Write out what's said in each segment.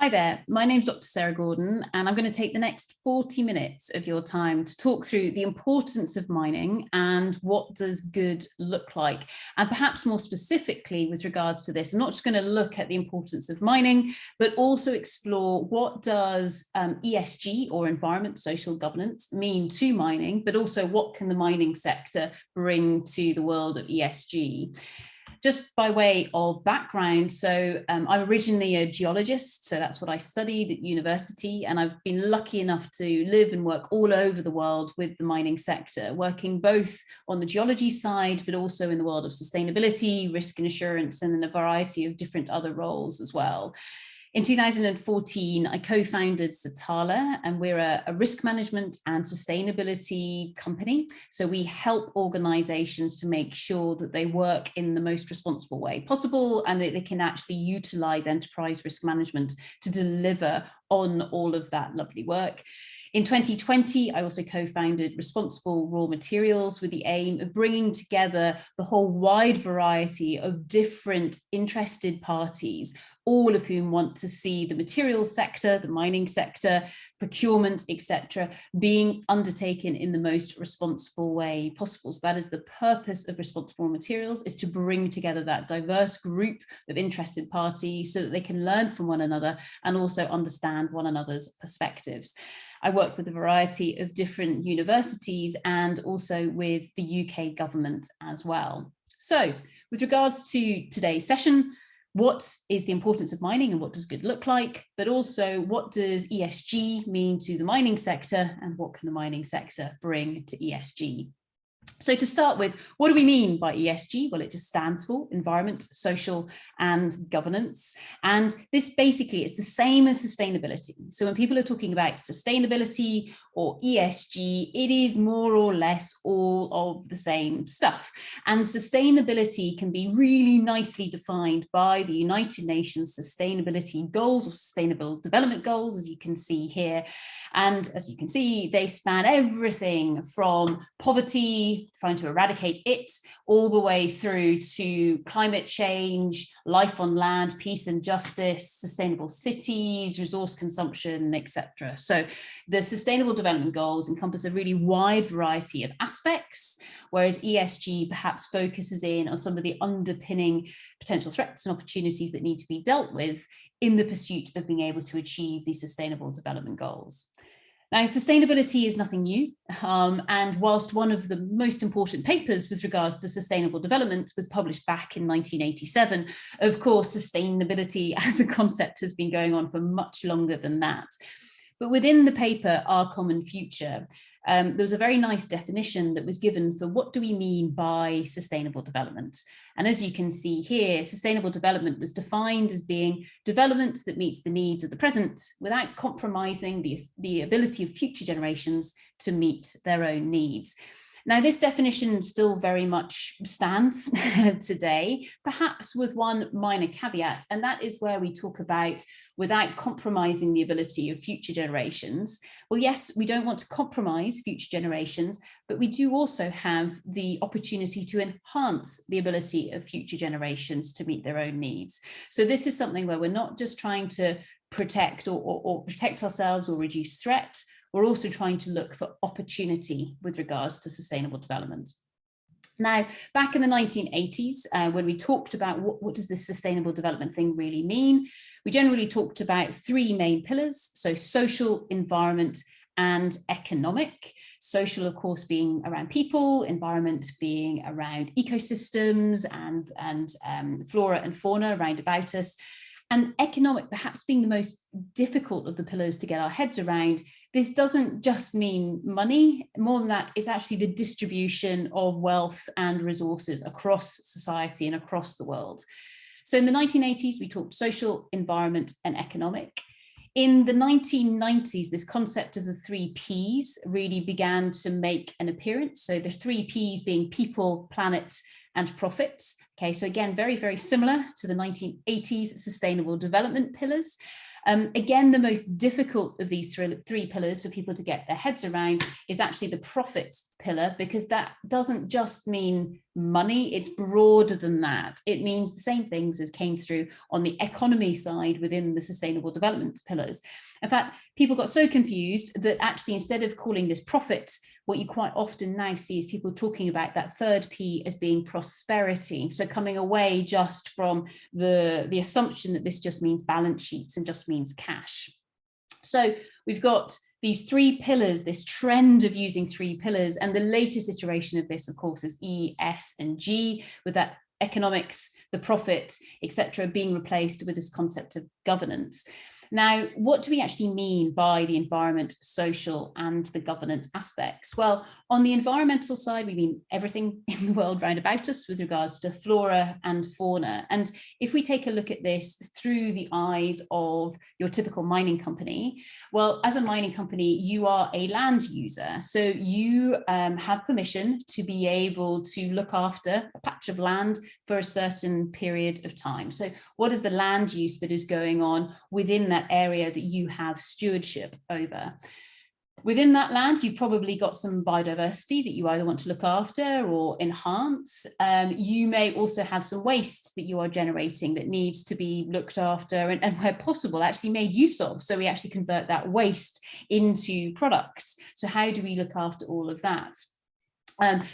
Hi there, my name's Dr. Sarah Gordon, and I'm going to take the next 40 minutes of your time to talk through the importance of mining and what does good look like. And perhaps more specifically with regards to this, I'm not just going to look at the importance of mining, but also explore what does ESG or environment, social governance mean to mining, but also what can the mining sector bring to the world of ESG. Just by way of background, so I'm originally a geologist, so that's what I studied at university, and I've been lucky enough to live and work all over the world with the mining sector, working both on the geology side, but also in the world of sustainability, risk and assurance, and in a variety of different other roles as well. In 2014, I co-founded Satala, and we're a risk management and sustainability company. So we help organizations to make sure that they work in the most responsible way possible and that they can actually utilize enterprise risk management to deliver on all of that lovely work. In 2020, I also co-founded Responsible Raw Materials with the aim of bringing together the whole wide variety of different interested parties, all of whom want to see the materials sector, the mining sector, procurement, etc., being undertaken in the most responsible way possible. So that is the purpose of Responsible Materials, is to bring together that diverse group of interested parties so that they can learn from one another and also understand one another's perspectives. I work with a variety of different universities and also with the UK government as well. So with regards to today's session, what is the importance of mining and what does good look like, but also what does ESG mean to the mining sector and what can the mining sector bring to ESG? So to start with, what do we mean by ESG? Well, it just stands for environment, social and governance. And this basically is the same as sustainability. So when people are talking about sustainability or ESG, it is more or less all of the same stuff. And sustainability can be really nicely defined by the United Nations Sustainability Goals or Sustainable Development Goals, as you can see here. And as you can see, they span everything from poverty, trying to eradicate it, all the way through to climate change, life on land, peace and justice, sustainable cities, resource consumption, etc. So the Sustainable Development Goals encompass a really wide variety of aspects, whereas ESG perhaps focuses in on some of the underpinning potential threats and opportunities that need to be dealt with in the pursuit of being able to achieve these Sustainable Development Goals. Now, sustainability is nothing new, and whilst one of the most important papers with regards to sustainable development was published back in 1987, of course, sustainability as a concept has been going on for much longer than that. But within the paper, Our Common Future, there was a very nice definition that was given for what do we mean by sustainable development. And as you can see here, sustainable development was defined as being development that meets the needs of the present without compromising the ability of future generations to meet their own needs. Now, this definition still very much stands today, perhaps with one minor caveat, and that is where we talk about without compromising the ability of future generations. Well, yes, we don't want to compromise future generations, but we do also have the opportunity to enhance the ability of future generations to meet their own needs. So this is something where we're not just trying to protect or protect ourselves or reduce threat. We're also trying to look for opportunity with regards to sustainable development. Now, back in the 1980s, when we talked about what does this sustainable development thing really mean, we generally talked about three main pillars. So social, environment, and economic. Social, of course, being around people, environment being around ecosystems and flora and fauna around about us. And economic perhaps being the most difficult of the pillars to get our heads around. This doesn't just mean money. More than that, it's actually the distribution of wealth and resources across society and across the world. So in the 1980s, we talked social, environment, and economic. In the 1990s, this concept of the three Ps really began to make an appearance. So the three Ps being people, planet, and profits. Okay, so again, very, very similar to the 1980s sustainable development pillars. Again, the most difficult of these three pillars for people to get their heads around is actually the profits pillar, because that doesn't just mean money. It's broader than that. It means the same things as came through on the economy side within the sustainable development pillars. In fact, people got so confused that actually, instead of calling this profit, what you quite often now see is people talking about that third P as being prosperity. So coming away just from the assumption that this just means balance sheets and just means cash. So we've got these three pillars, this trend of using three pillars, and the latest iteration of this, of course, is E, S, and G, with that economics, the profit, etc., being replaced with this concept of governance. Now, what do we actually mean by the environment, social, and the governance aspects? Well, on the environmental side, we mean everything in the world round about us with regards to flora and fauna. And if we take a look at this through the eyes of your typical mining company, well, as a mining company, you are a land user. So you have permission to be able to look after a patch of land for a certain period of time. So what is the land use that is going on within that area that you have stewardship over? Within that land, you've probably got some biodiversity that you either want to look after or enhance. You may also have some waste that you are generating that needs to be looked after and where possible, actually made use of. So we actually convert that waste into products. So how do we look after all of that?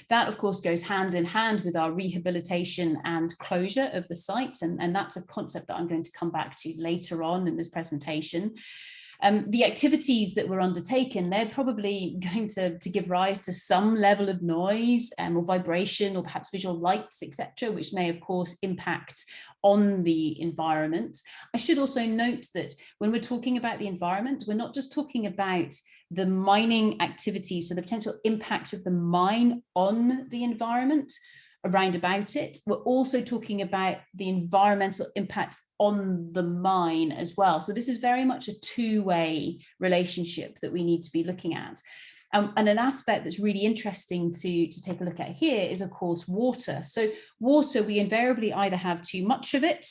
That, of course, goes hand in hand with our rehabilitation and closure of the site. And that's a concept that I'm going to come back to later on in this presentation. The activities that were undertaken, they're probably going to give rise to some level of noise or vibration or perhaps visual lights, etc., which may, of course, impact on the environment. I should also note that when we're talking about the environment, we're not just talking about the mining activities, so the potential impact of the mine on the environment around about it. We're also talking about the environmental impact on the mine as well. So this is very much a two-way relationship that we need to be looking at. And an aspect that's really interesting to take a look at here is, of course, water. So water, we invariably either have too much of it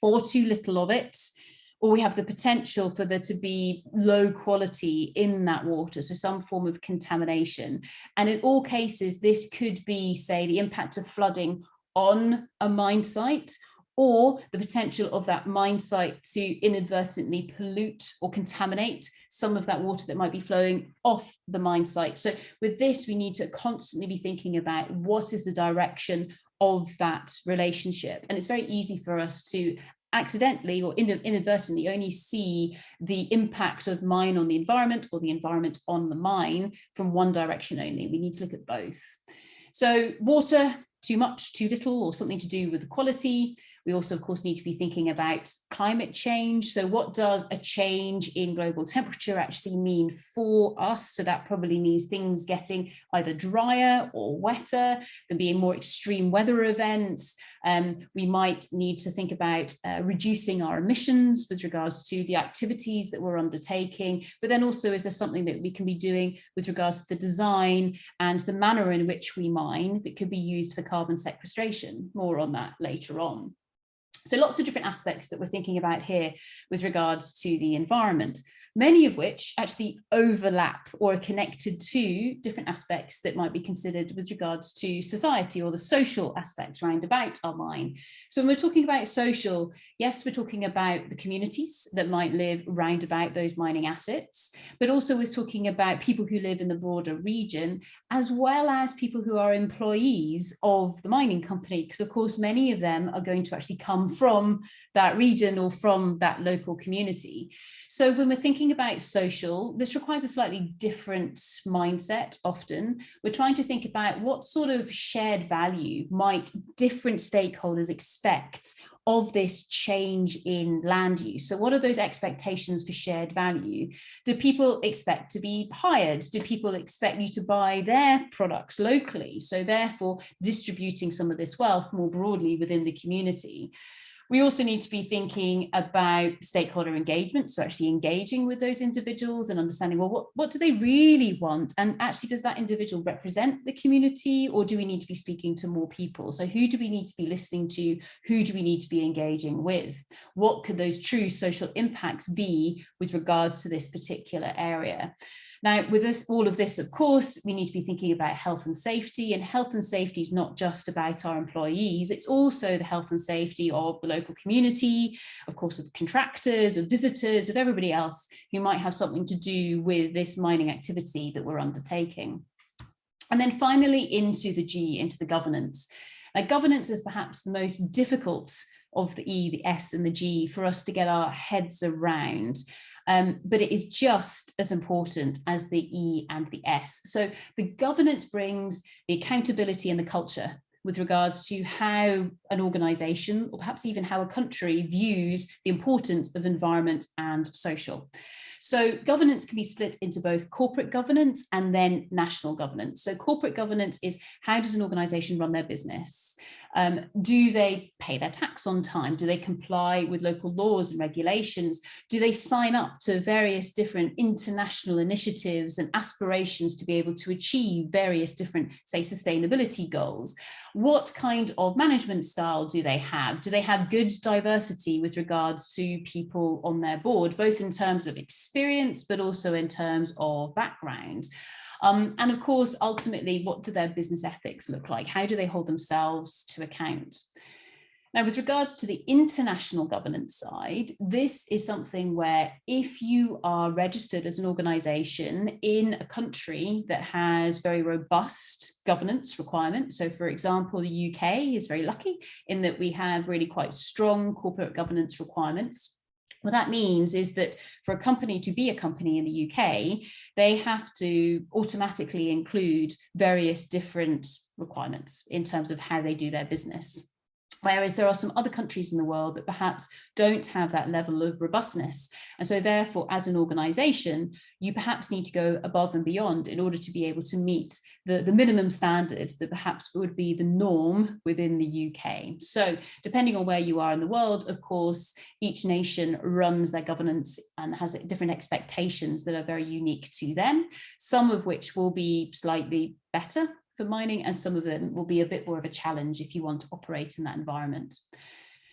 or too little of it, or we have the potential for there to be low quality in that water, so some form of contamination. And in all cases, this could be, say, the impact of flooding on a mine site, or the potential of that mine site to inadvertently pollute or contaminate some of that water that might be flowing off the mine site. So with this, we need to constantly be thinking about what is the direction of that relationship. And it's very easy for us to accidentally or inadvertently only see the impact of mine on the environment or the environment on the mine from one direction only. We need to look at both. So water, too much, too little, or something to do with the quality. We also, of course, need to be thinking about climate change. So what does a change in global temperature actually mean for us? So that probably means things getting either drier or wetter, there being more extreme weather events. We might need to think about reducing our emissions with regards to the activities that we're undertaking. But then also, is there something that we can be doing with regards to the design and the manner in which we mine that could be used for carbon sequestration? More on that later on. So lots of different aspects that we're thinking about here with regards to the environment, many of which actually overlap or are connected to different aspects that might be considered with regards to society or the social aspects round about our mine. So when we're talking about social, yes, we're talking about the communities that might live round about those mining assets, but also we're talking about people who live in the broader region, as well as people who are employees of the mining company, because of course many of them are going to actually come from that region or from that local community. So when we're thinking about social, this requires a slightly different mindset often. We're trying to think about what sort of shared value might different stakeholders expect of this change in land use. So what are those expectations for shared value? Do people expect to be hired? Do people expect you to buy their products locally? So therefore distributing some of this wealth more broadly within the community. We also need to be thinking about stakeholder engagement, so actually engaging with those individuals and understanding, well, what do they really want? And actually, does that individual represent the community, or do we need to be speaking to more people? So who do we need to be listening to? Who do we need to be engaging with? What could those true social impacts be with regards to this particular area? Now, with all of this, of course, we need to be thinking about health and safety, and health and safety is not just about our employees, it's also the health and safety of the local community, of course, of contractors, of visitors, of everybody else who might have something to do with this mining activity that we're undertaking. And then finally into the G, into the governance. Now, governance is perhaps the most difficult of the E, the S and the G for us to get our heads around. But it is just as important as the E and the S. So the governance brings the accountability and the culture with regards to how an organization, or perhaps even how a country, views the importance of environment and social. So governance can be split into both corporate governance and then national governance. So corporate governance is, how does an organization run their business? Do they pay their tax on time? Do they comply with local laws and regulations? Do they sign up to various different international initiatives and aspirations to be able to achieve various different, say, sustainability goals? What kind of management style do they have? Do they have good diversity with regards to people on their board, both in terms of experience, but also in terms of background? And of course, ultimately, what do their business ethics look like? How do they hold themselves to account? Now, with regards to the international governance side, this is something where if you are registered as an organization in a country that has very robust governance requirements, so for example, the UK is very lucky in that we have really quite strong corporate governance requirements. What that means is that for a company to be a company in the UK, they have to automatically include various different requirements in terms of how they do their business. Whereas there are some other countries in the world that perhaps don't have that level of robustness. And so therefore, as an organization, you perhaps need to go above and beyond in order to be able to meet the minimum standards that perhaps would be the norm within the UK. So depending on where you are in the world, of course, each nation runs their governance and has different expectations that are very unique to them, some of which will be slightly better for mining, and some of them will be a bit more of a challenge if you want to operate in that environment.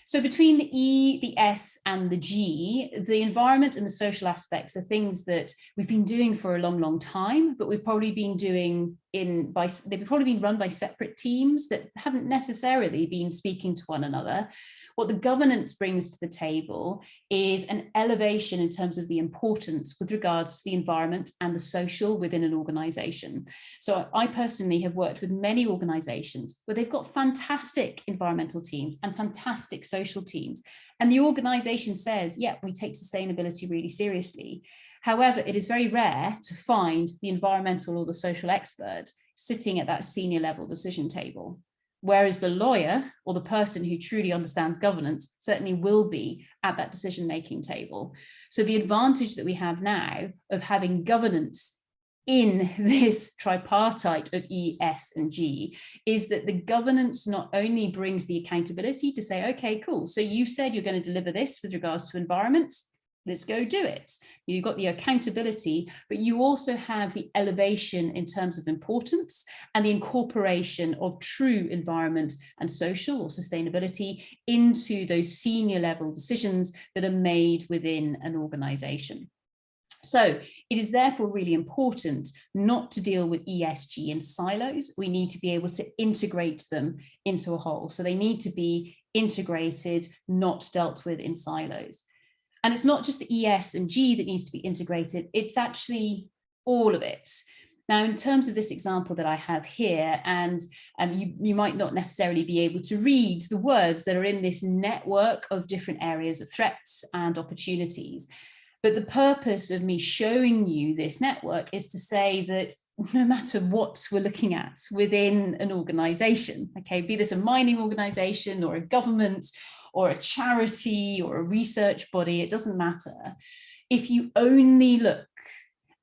So between the E, the S and the G, the environment and the social aspects are things that we've been doing for a long, long time, but we've probably been doing they've probably been run by separate teams that haven't necessarily been speaking to one another. What the governance brings to the table is an elevation in terms of the importance with regards to the environment and the social within an organization. So I personally have worked with many organizations where they've got fantastic environmental teams and fantastic social teams. And the organization says, yeah, we take sustainability really seriously. However, it is very rare to find the environmental or the social expert sitting at that senior level decision table. Whereas the lawyer or the person who truly understands governance certainly will be at that decision-making table. So the advantage that we have now of having governance in this tripartite of E, S, and G is that the governance not only brings the accountability to say, okay, cool, so you said you're going to deliver this with regards to environment, let's go do it. You've got the accountability, but you also have the elevation in terms of importance and the incorporation of true environment and social or sustainability into those senior level decisions that are made within an organization. So it is therefore really important not to deal with ESG in silos. We need to be able to integrate them into a whole. So they need to be integrated, not dealt with in silos. And it's not just the ES and G that needs to be integrated, it's actually all of it. Now, in terms of this example that I have here, and you might not necessarily be able to read the words that are in this network of different areas of threats and opportunities. But the purpose of me showing you this network is to say that no matter what we're looking at within an organization, okay, be this a mining organization or a government or a charity or a research body, it doesn't matter. If you only look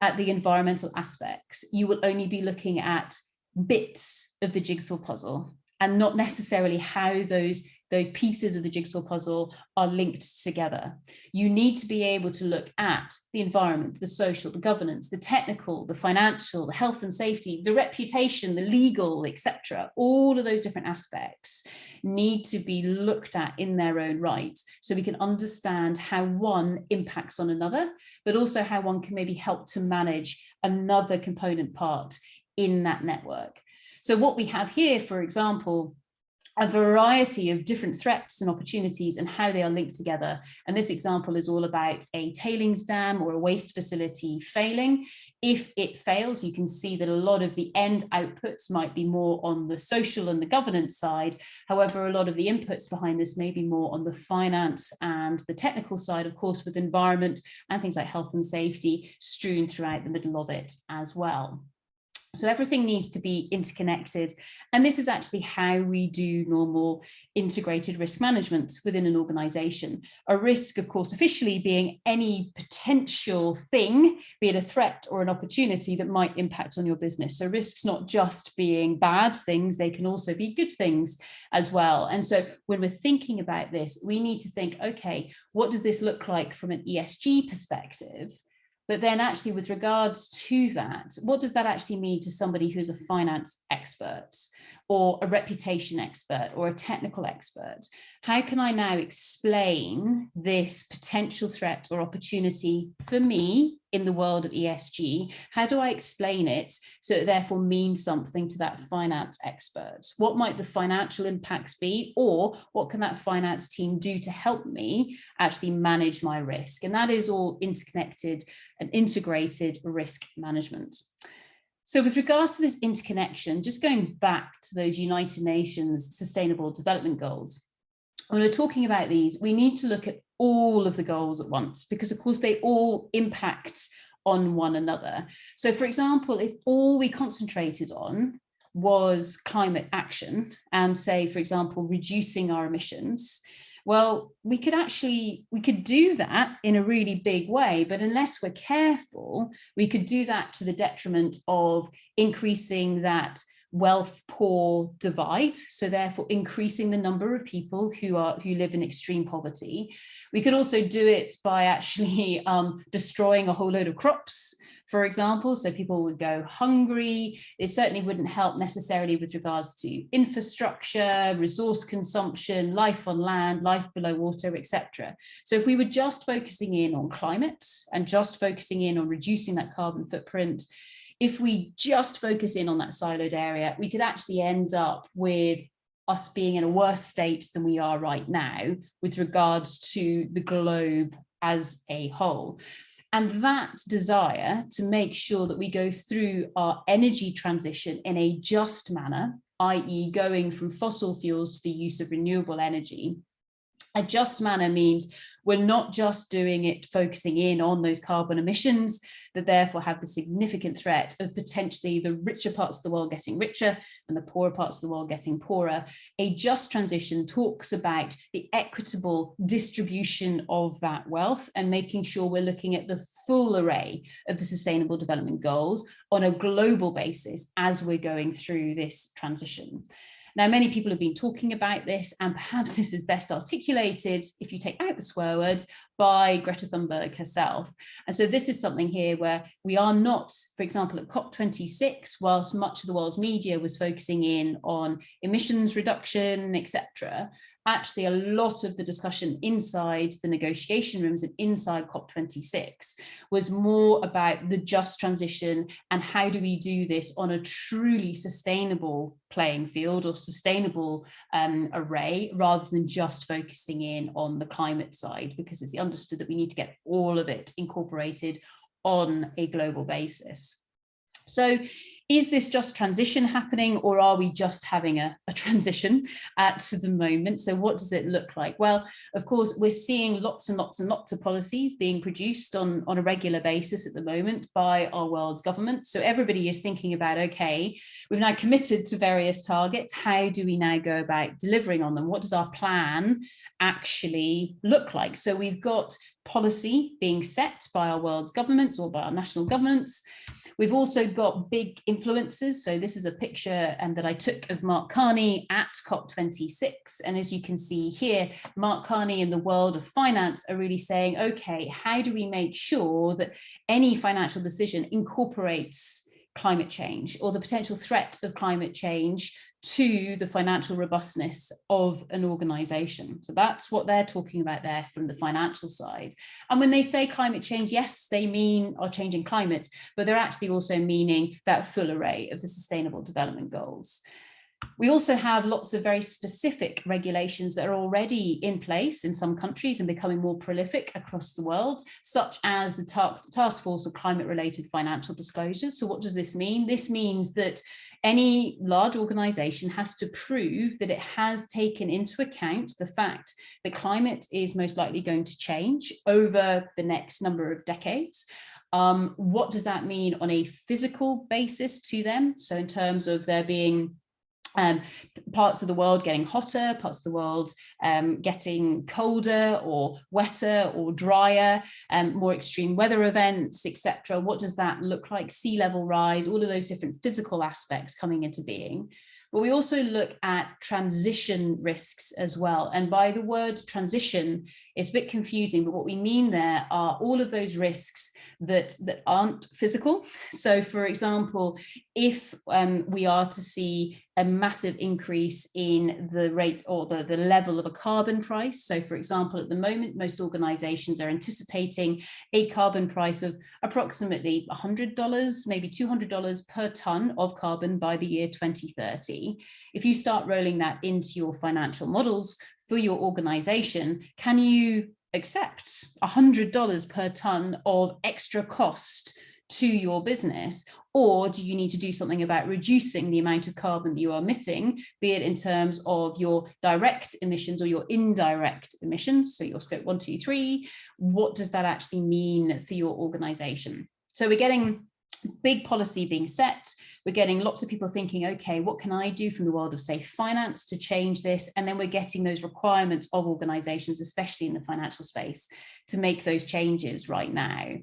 at the environmental aspects, you will only be looking at bits of the jigsaw puzzle and not necessarily how those those pieces of the jigsaw puzzle are linked together. You need to be able to look at the environment, the social, the governance, the technical, the financial, the health and safety, the reputation, the legal, etc. All of those different aspects need to be looked at in their own right, so we can understand how one impacts on another, but also how one can maybe help to manage another component part in that network. So what we have here, for example, a variety of different threats and opportunities and how they are linked together. And this example is all about a tailings dam or a waste facility failing. If it fails, you can see that a lot of the end outputs might be more on the social and the governance side. However, a lot of the inputs behind this may be more on the finance and the technical side, of course, with environment and things like health and safety strewn throughout the middle of it as well. So everything needs to be interconnected. And this is actually how we do normal integrated risk management within an organization. A risk, of course, officially being any potential thing, be it a threat or an opportunity that might impact on your business. So risks not just being bad things, they can also be good things as well. And so when we're thinking about this, we need to think, okay, what does this look like from an ESG perspective? But then actually with regards to that, what does that actually mean to somebody who's a finance expert or a reputation expert or a technical expert? How can I now explain this potential threat or opportunity for me in the world of ESG? How do I explain it so it therefore means something to that finance expert? What might the financial impacts be, or what can that finance team do to help me actually manage my risk? And that is all interconnected and integrated risk management. So with regards to this interconnection, just going back to those United Nations Sustainable Development Goals, when we're talking about these, we need to look at all of the goals at once, because of course they all impact on one another. So for example, if all we concentrated on was climate action and say, for example, reducing our emissions, well, we could do that in a really big way, but unless we're careful, we could do that to the detriment of increasing that wealth poor divide, so therefore increasing the number of people who live in extreme poverty. We could also do it by actually destroying a whole load of crops, for example, so people would go hungry. It certainly wouldn't help necessarily with regards to infrastructure, resource consumption, life on land, life below water, etc. So if we were just focusing in on climate and just focusing in on reducing that carbon footprint, if we just focus in on that siloed area, we could actually end up with us being in a worse state than we are right now with regards to the globe as a whole. And that desire to make sure that we go through our energy transition in a just manner, i.e. going from fossil fuels to the use of renewable energy, a just manner means we're not just doing it focusing in on those carbon emissions that therefore have the significant threat of potentially the richer parts of the world getting richer and the poorer parts of the world getting poorer. A just transition talks about the equitable distribution of that wealth and making sure we're looking at the full array of the Sustainable Development Goals on a global basis as we're going through this transition. Now, many people have been talking about this, and perhaps this is best articulated, if you take out the swear words, by Greta Thunberg herself. And so this is something here where we are not, for example, at COP26, whilst much of the world's media was focusing in on emissions reduction, etc., actually a lot of the discussion inside the negotiation rooms and inside COP26 was more about the just transition and how do we do this on a truly sustainable playing field or sustainable array, rather than just focusing in on the climate side, because it's understood that we need to get all of it incorporated on a global basis. So is this just transition happening, or are we just having a transition at the moment? So what does it look like? Well, of course, we're seeing lots and lots and lots of policies being produced on a regular basis at the moment by our world's government. So everybody is thinking about, okay, we've now committed to various targets. How do we now go about delivering on them? What does our plan actually look like? So we've got policy being set by our world's government or by our national governments. We've also got big influencers. So this is a picture that I took of Mark Carney at COP26. And as you can see here, Mark Carney in the world of finance are really saying, okay, how do we make sure that any financial decision incorporates climate change or the potential threat of climate change to the financial robustness of an organization? So that's what they're talking about there from the financial side. And when they say climate change, yes, they mean our changing climate, but they're actually also meaning that full array of the Sustainable Development Goals. We also have lots of very specific regulations that are already in place in some countries and becoming more prolific across the world, such as the Task Force of Climate-Related Financial Disclosures. So what does this mean? This means that any large organization has to prove that it has taken into account the fact that climate is most likely going to change over the next number of decades. What does that mean on a physical basis to them? So in terms of there being parts of the world getting hotter, parts of the world getting colder or wetter or drier, more extreme weather events, etc. What does that look like? Sea level rise, all of those different physical aspects coming into being. But we also look at transition risks as well. And by the word transition, it's a bit confusing, but what we mean there are all of those risks that aren't physical. So for example, if we are to see a massive increase in the rate or the level of a carbon price. So for example, at the moment, most organizations are anticipating a carbon price of approximately $100, maybe $200 per ton of carbon by the year 2030. If you start rolling that into your financial models for your organization, can you accept $100 per ton of extra cost to your business? Or do you need to do something about reducing the amount of carbon that you are emitting, be it in terms of your direct emissions or your indirect emissions, so your scope 1, 2, 3, what does that actually mean for your organization? So we're getting big policy being set. We're getting lots of people thinking, okay, what can I do from the world of safe finance to change this? And then we're getting those requirements of organizations, especially in the financial space, to make those changes right now.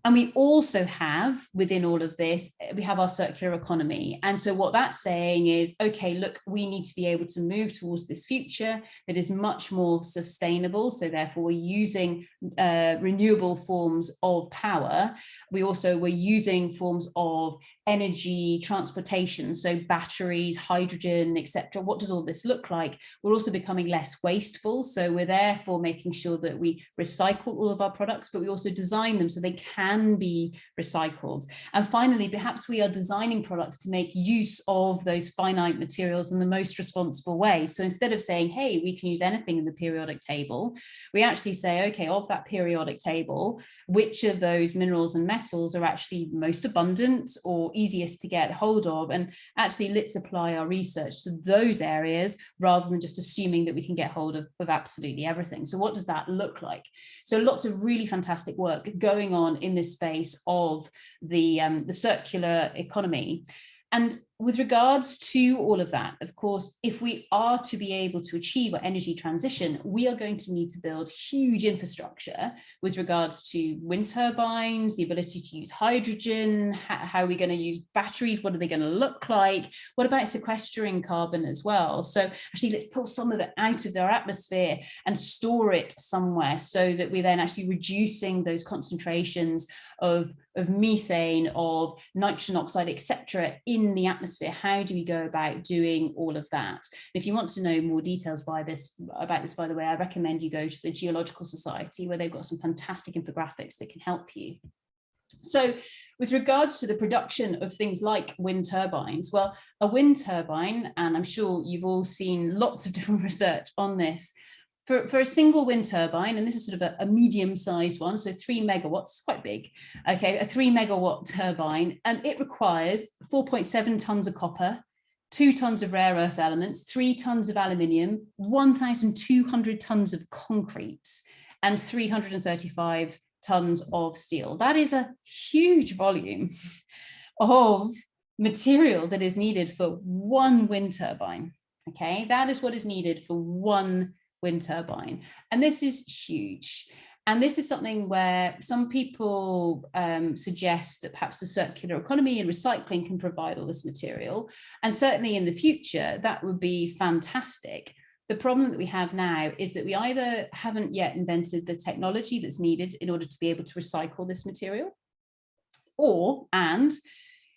And we also have, within all of this, we have our circular economy. And so what that's saying is, okay, look, we need to be able to move towards this future that is much more sustainable. So therefore, we're using renewable forms of power. We're using forms of energy, transportation, so batteries, hydrogen, etc. What does all this look like? We're also becoming less wasteful. So we're therefore making sure that we recycle all of our products, but we also design them so they can be recycled. And finally, perhaps we are designing products to make use of those finite materials in the most responsible way. So instead of saying, hey, we can use anything in the periodic table, we actually say, okay, of that periodic table, which of those minerals and metals are actually most abundant or easiest to get hold of? And actually, let's apply our research to those areas rather than just assuming that we can get hold of absolutely everything. So what does that look like? So lots of really fantastic work going on in this space of the circular economy. And with regards to all of that, of course, if we are to be able to achieve our energy transition, we are going to need to build huge infrastructure with regards to wind turbines, the ability to use hydrogen, how are we going to use batteries, what are they going to look like, what about sequestering carbon as well? So actually, let's pull some of it out of our atmosphere and store it somewhere so that we're then actually reducing those concentrations of methane, of nitrogen oxide, etc., in the atmosphere. How do we go about doing all of that? If you want to know more details about this, by the way, I recommend you go to the Geological Society, where they've got some fantastic infographics that can help you. So with regards to the production of things like wind turbines, well, a wind turbine, and I'm sure you've all seen lots of different research on this, for a single wind turbine, and this is sort of a medium-sized one, so 3 megawatts, quite big, okay, a 3 megawatt turbine, and it requires 4.7 tons of copper, 2 tons of rare earth elements, 3 tons of aluminium, 1,200 tons of concrete, and 335 tons of steel. That is a huge volume of material that is needed for one wind turbine, okay? That is what is needed for one wind turbine. And this is huge. And this is something where some people suggest that perhaps the circular economy and recycling can provide all this material. And certainly in the future, that would be fantastic. The problem that we have now is that we either haven't yet invented the technology that's needed in order to be able to recycle this material, and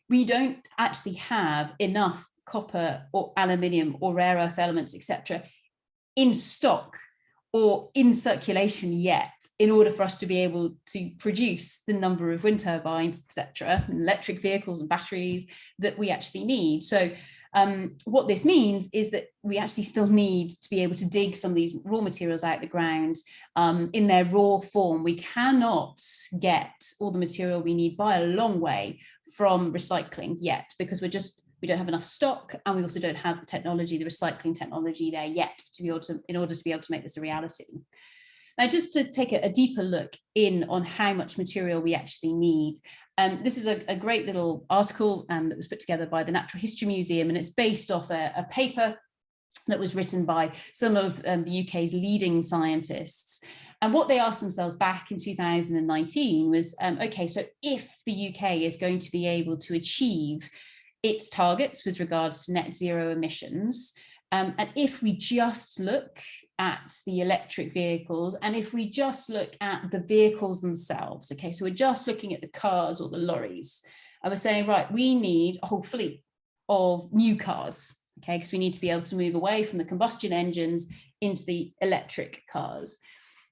we don't actually have enough copper or aluminium or rare earth elements, etc., in stock or in circulation yet, in order for us to be able to produce the number of wind turbines, etc., and electric vehicles and batteries that we actually need. So what this means is that we actually still need to be able to dig some of these raw materials out of the ground in their raw form. We cannot get all the material we need by a long way from recycling yet, because we don't have enough stock, and we also don't have the technology, the recycling technology there yet to be able to, in order to be able to make this a reality. Now, just to take a deeper look in on how much material we actually need, this is a great little article that was put together by the Natural History Museum, and it's based off a paper that was written by some of the UK's leading scientists. And what they asked themselves back in 2019 was, okay, so if the UK is going to be able to achieve its targets with regards to net zero emissions, and if we just look at the electric vehicles, and if we just look at the vehicles themselves, okay, so we're just looking at the cars or the lorries, and we're saying, right, we need a whole fleet of new cars, okay, because we need to be able to move away from the combustion engines into the electric cars.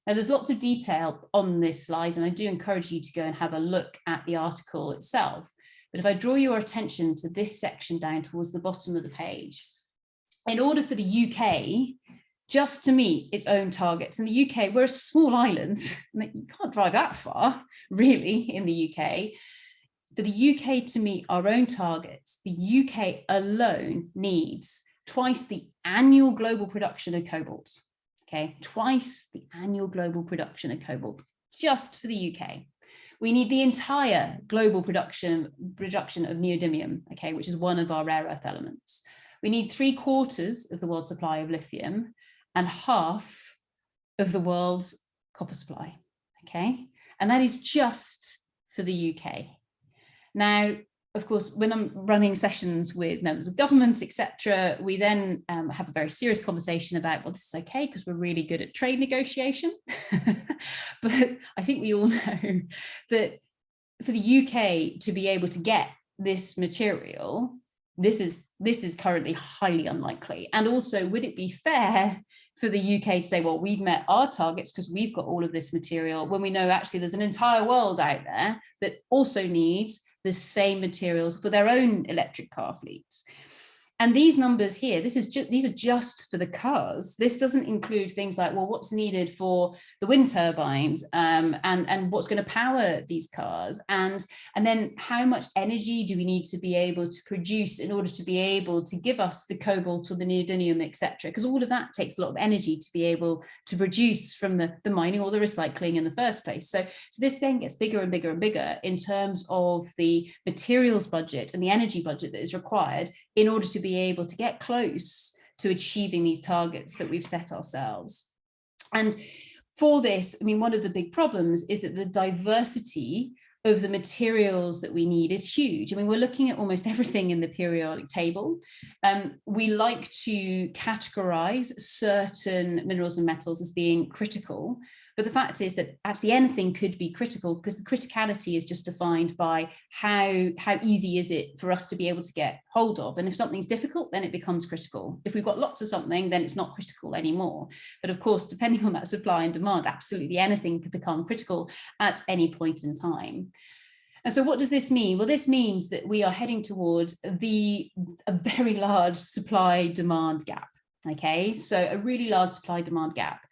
Now, there's lots of detail on this slide, and I do encourage you to go and have a look at the article itself. But if I draw your attention to this section down towards the bottom of the page, in order for the UK just to meet its own targets, in the UK, we're a small island, you can't drive that far, really, in the UK. For the UK to meet our own targets, the UK alone needs twice the annual global production of cobalt, okay? Twice the annual global production of cobalt, just for the UK. We need the entire global production of neodymium, okay, which is one of our rare earth elements. We need 3/4 of the world's supply of lithium and half of the world's copper supply, okay? And that is just for the UK. Now, of course, when I'm running sessions with members of government, etc., we then have a very serious conversation about, well, this is okay because we're really good at trade negotiation. But I think we all know that for the UK to be able to get this material, this is currently highly unlikely. And also, would it be fair for the UK to say, well, we've met our targets because we've got all of this material, when we know actually there's an entire world out there that also needs the same materials for their own electric car fleets? And these numbers here, these are just for the cars. This doesn't include things like, well, what's needed for the wind turbines and what's going to power these cars, and then how much energy do we need to be able to produce in order to be able to give us the cobalt or the neodymium, etc. Because all of that takes a lot of energy to be able to produce from the mining or the recycling in the first place. So this then gets bigger and bigger and bigger in terms of the materials budget and the energy budget that is required in order to be able to get close to achieving these targets that we've set ourselves. And for this, I mean, one of the big problems is that the diversity of the materials that we need is huge. I mean, we're looking at almost everything in the periodic table. We like to categorize certain minerals and metals as being critical, but the fact is that actually anything could be critical, because the criticality is just defined by how easy is it for us to be able to get hold of. And if something's difficult, then it becomes critical. If we've got lots of something, then it's not critical anymore. But of course, depending on that supply and demand, absolutely anything could become critical at any point in time. And so what does this mean? Well, this means that we are heading towards a very large supply demand gap. Okay, so a really large supply demand gap.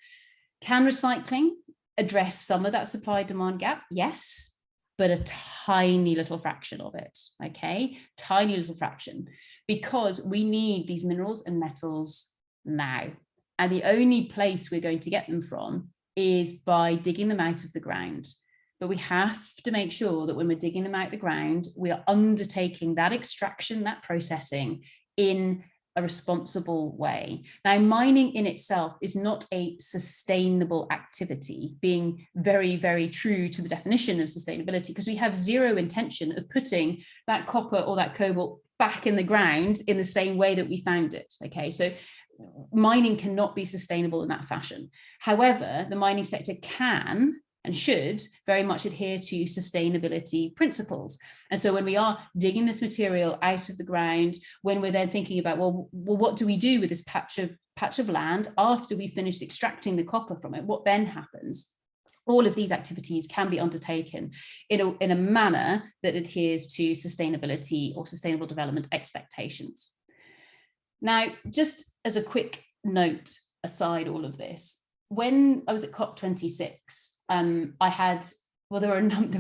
Can recycling address some of that supply demand gap? Yes, but a tiny little fraction of it, okay? Tiny little fraction, because we need these minerals and metals now. And the only place we're going to get them from is by digging them out of the ground. But we have to make sure that when we're digging them out of the ground, we are undertaking that extraction, that processing in a responsible way. Now, mining in itself is not a sustainable activity, being very, very true to the definition of sustainability, because we have zero intention of putting that copper or that cobalt back in the ground in the same way that we found it. Okay, so mining cannot be sustainable in that fashion. However, the mining sector can and should very much adhere to sustainability principles. And so when we are digging this material out of the ground, when we're then thinking about, well, what do we do with this patch of land after we've finished extracting the copper from it? What then happens? All of these activities can be undertaken in a manner that adheres to sustainability or sustainable development expectations. Now, just as a quick note aside all of this, when I was at COP26, I had, well, there were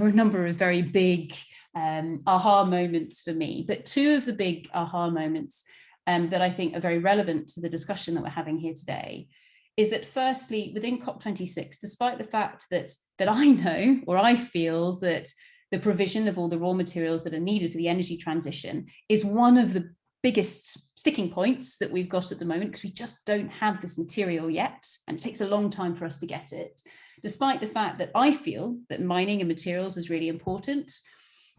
a number of very big aha moments for me, but two of the big aha moments that I think are very relevant to the discussion that we're having here today is that firstly, within COP26, despite the fact that I know, or I feel that the provision of all the raw materials that are needed for the energy transition is one of the biggest sticking points that we've got at the moment, because we just don't have this material yet, and it takes a long time for us to get it. Despite the fact that I feel that mining and materials is really important,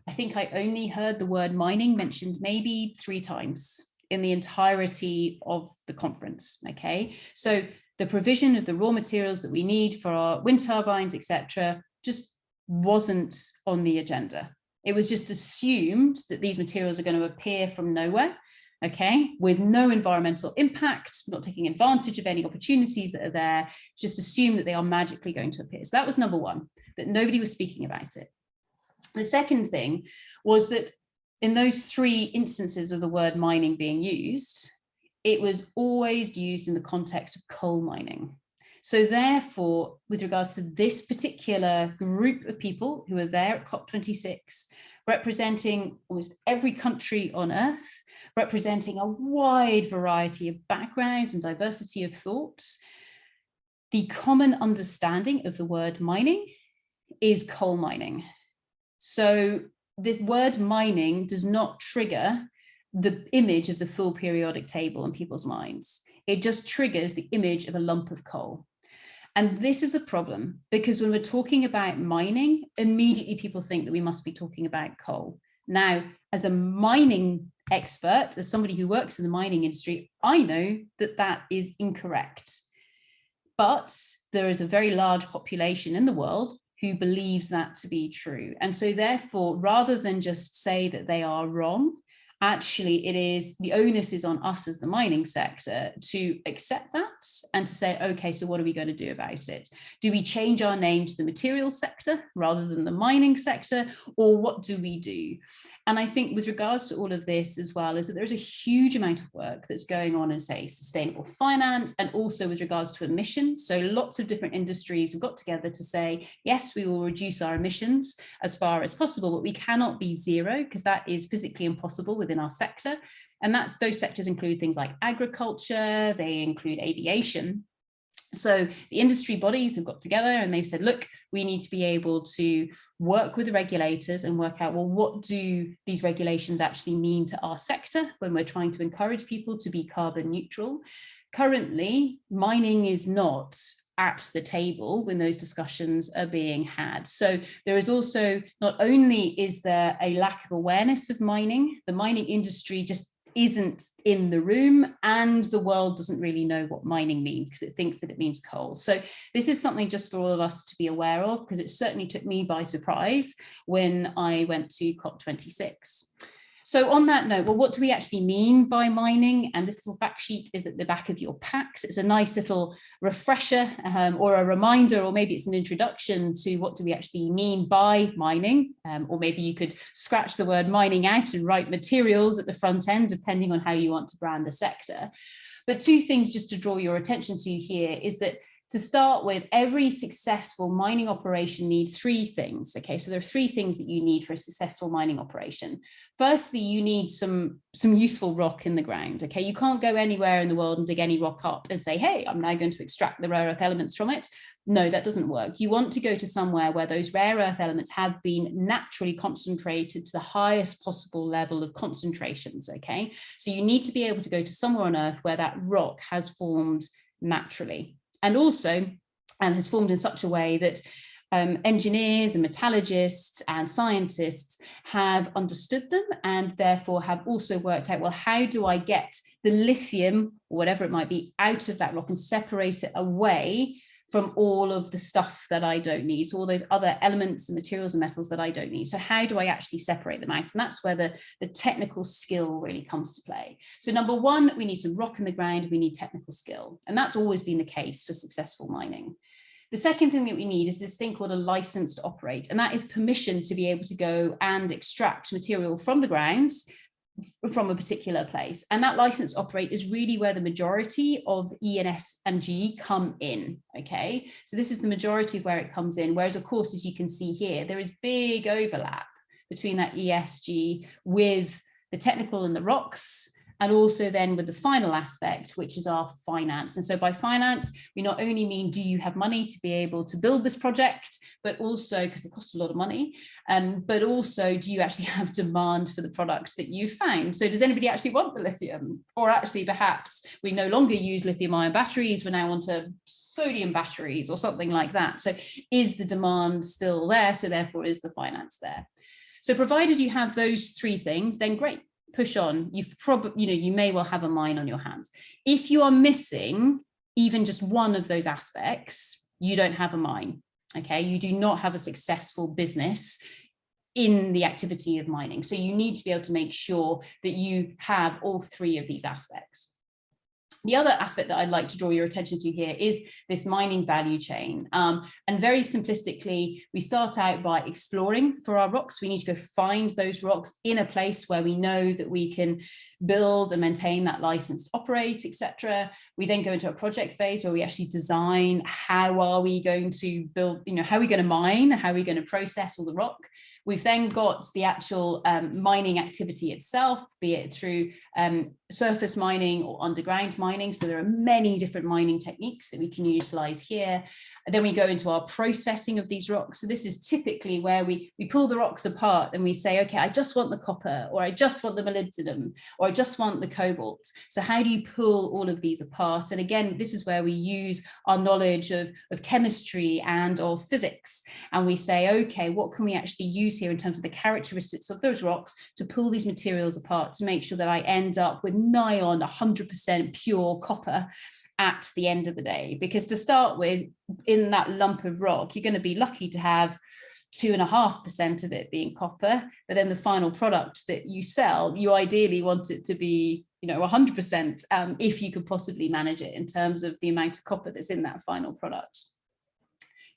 I think I only heard the word mining mentioned maybe 3 times in the entirety of the conference. Okay, so the provision of the raw materials that we need for our wind turbines, etc., just wasn't on the agenda. It was just assumed that these materials are going to appear from nowhere, okay, with no environmental impact, not taking advantage of any opportunities that are there, just assume that they are magically going to appear. So that was number one, that nobody was speaking about it. The second thing was that in those 3 instances of the word mining being used, it was always used in the context of coal mining. So therefore, with regards to this particular group of people who are there at COP26, representing almost every country on Earth, representing a wide variety of backgrounds and diversity of thoughts, the common understanding of the word mining is coal mining. So this word mining does not trigger the image of the full periodic table in people's minds. It just triggers the image of a lump of coal. And this is a problem, because when we're talking about mining, immediately people think that we must be talking about coal. Now, as a mining expert, as somebody who works in the mining industry, I know that that is incorrect. But there is a very large population in the world who believes that to be true. And so therefore, rather than just say that they are wrong, actually it is, the onus is on us as the mining sector to accept that and to say, okay, so what are we going to do about it? Do we change our name to the materials sector rather than the mining sector, or what do we do? And I think with regards to all of this as well, is that there's a huge amount of work that's going on in, say, sustainable finance, and also with regards to emissions. So lots of different industries have got together to say, yes, we will reduce our emissions as far as possible, but we cannot be zero, because that is physically impossible within our sector. And those sectors include things like agriculture, they include aviation. So the industry bodies have got together and they've said, look, we need to be able to work with the regulators and work out, well, what do these regulations actually mean to our sector when we're trying to encourage people to be carbon neutral? Currently, mining is not at the table when those discussions are being had. So there is also, not only is there a lack of awareness of mining, the mining industry just isn't in the room, and the world doesn't really know what mining means because it thinks that it means coal. So this is something just for all of us to be aware of, because it certainly took me by surprise when I went to COP26. So on that note, well, what do we actually mean by mining? And this little fact sheet is at the back of your packs. It's a nice little refresher or a reminder, or maybe it's an introduction to what do we actually mean by mining. Or maybe you could scratch the word mining out and write materials at the front end, depending on how you want to brand the sector. But 2 things just to draw your attention to here is that To start with, every successful mining operation needs three things. Okay, so there are three things that you need for a successful mining operation. Firstly, you need some useful rock in the ground. Okay, you can't go anywhere in the world and dig any rock up and say, hey, I'm now going to extract the rare earth elements from it. No, that doesn't work. You want to go to somewhere where those rare earth elements have been naturally concentrated to the highest possible level of concentrations. Okay, so you need to be able to go to somewhere on Earth where that rock has formed naturally, and also has formed in such a way that engineers and metallurgists and scientists have understood them, and therefore have also worked out, well, how do I get the lithium, or whatever it might be, out of that rock and separate it away from all of the stuff that I don't need, so all those other elements and materials and metals that I don't need. So how do I actually separate them out? And that's where the technical skill really comes to play. So number one, we need some rock in the ground, we need technical skill. And that's always been the case for successful mining. The second thing that we need is this thing called a license to operate. And that is permission to be able to go and extract material from the ground from a particular place. And that license to operate is really where the majority of E and S and G come in. Okay, so this is the majority of where it comes in. Whereas, of course, as you can see here, there is big overlap between that ESG with the technical and the rocks, and also then with the final aspect, which is our finance. And so by finance, we not only mean, do you have money to be able to build this project, but also, because they cost a lot of money, but also, do you actually have demand for the product that you found? So does anybody actually want the lithium? Or actually, perhaps we no longer use lithium ion batteries, we're now onto sodium batteries or something like that. So is the demand still there? So therefore, is the finance there? So provided you have those three things, then great. Push on. You've probably, you may well have a mine on your hands. If you are missing even just one of those aspects, you don't have a mine. Okay, you do not have a successful business in the activity of mining. So you need to be able to make sure that you have all three of these aspects. The other aspect that I'd like to draw your attention to here is this mining value chain. And very simplistically, we start out by exploring for our rocks. We need to go find those rocks in a place where we know that we can build and maintain that license to operate, etc. We then go into a project phase where we actually design, how are we going to build, how are we going to mine, how are we going to process all the rock. We've then got the actual mining activity itself, be it through surface mining or underground mining. So there are many different mining techniques that we can utilize here. And then we go into our processing of these rocks. So this is typically where we pull the rocks apart and we say, okay, I just want the copper, or I just want the molybdenum, or I just want the cobalt. So how do you pull all of these apart? And again, this is where we use our knowledge of chemistry and of physics. And we say, okay, what can we actually use here in terms of the characteristics of those rocks to pull these materials apart to make sure that I end up with nigh on 100% pure copper at the end of the day? Because to start with, in that lump of rock, you're going to be lucky to have 2.5% of it being copper, but then the final product that you sell, you ideally want it to be 100% if you could possibly manage it in terms of the amount of copper that's in that final product.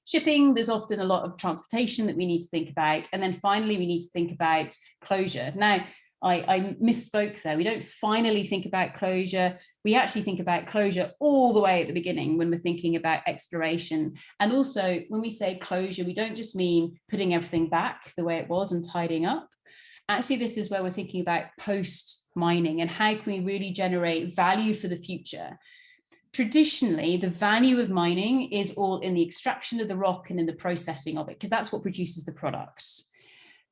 Shipping, there's often a lot of transportation that we need to think about. And then finally, we need to think about closure. Now, I misspoke there. We don't finally think about closure. We actually think about closure all the way at the beginning when we're thinking about exploration. And also, when we say closure, we don't just mean putting everything back the way it was and tidying up. Actually, this is where we're thinking about post-mining and how can we really generate value for the future. Traditionally, the value of mining is all in the extraction of the rock and in the processing of it, because that's what produces the products.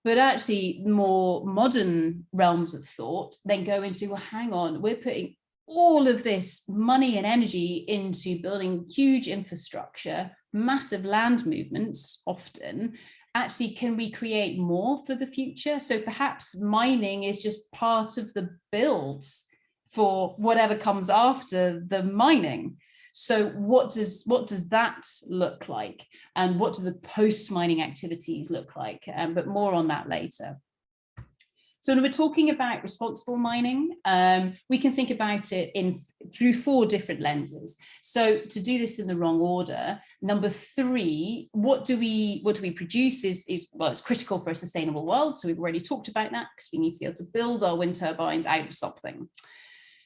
But actually, more modern realms of thought then go into, well, hang on, we're putting all of this money and energy into building huge infrastructure, massive land movements often. Actually, can we create more for the future? So perhaps mining is just part of the builds for whatever comes after the mining. So what does that look like? And what do the post-mining activities look like? But more on that later. So when we're talking about responsible mining, we can think about it through 4 different lenses. So to do this in the wrong order, number 3, what do we produce is well, it's critical for a sustainable world. So we've already talked about that because we need to be able to build our wind turbines out of something.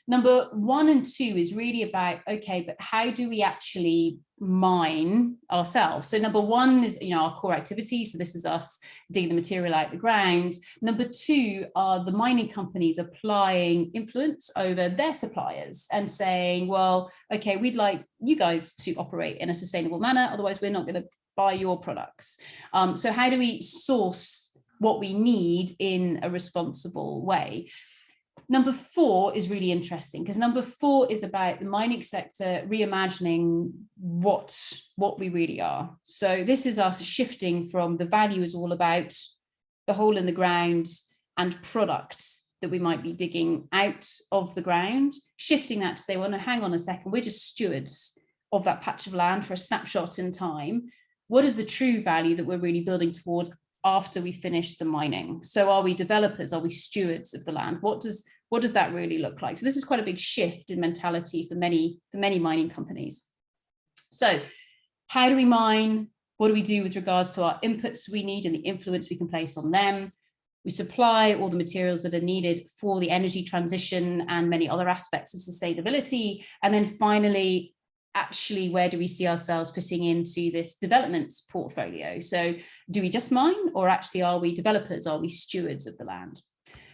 Number 1 and 2 is really about, okay, but how do we actually mine ourselves? So number 1 is, our core activity. So this is us digging the material out the ground. Number 2 are the mining companies applying influence over their suppliers and saying, well, okay, we'd like you guys to operate in a sustainable manner. Otherwise, we're not going to buy your products. So how do we source what we need in a responsible way? Number 4 is really interesting because number 4 is about the mining sector reimagining what we really are. So this is us shifting from the value is all about the hole in the ground and products that we might be digging out of the ground, shifting that to say, well, no, hang on a second, we're just stewards of that patch of land for a snapshot in time. What is the true value that we're really building towards after we finish the mining? So are we developers? Are we stewards of the land? What does that really look like? So this is quite a big shift in mentality for many mining companies. So how do we mine? What do we do with regards to our inputs we need and the influence we can place on them? We supply all the materials that are needed for the energy transition and many other aspects of sustainability. And then finally, actually, where do we see ourselves fitting into this development portfolio? So do we just mine, or actually are we developers? Are we stewards of the land?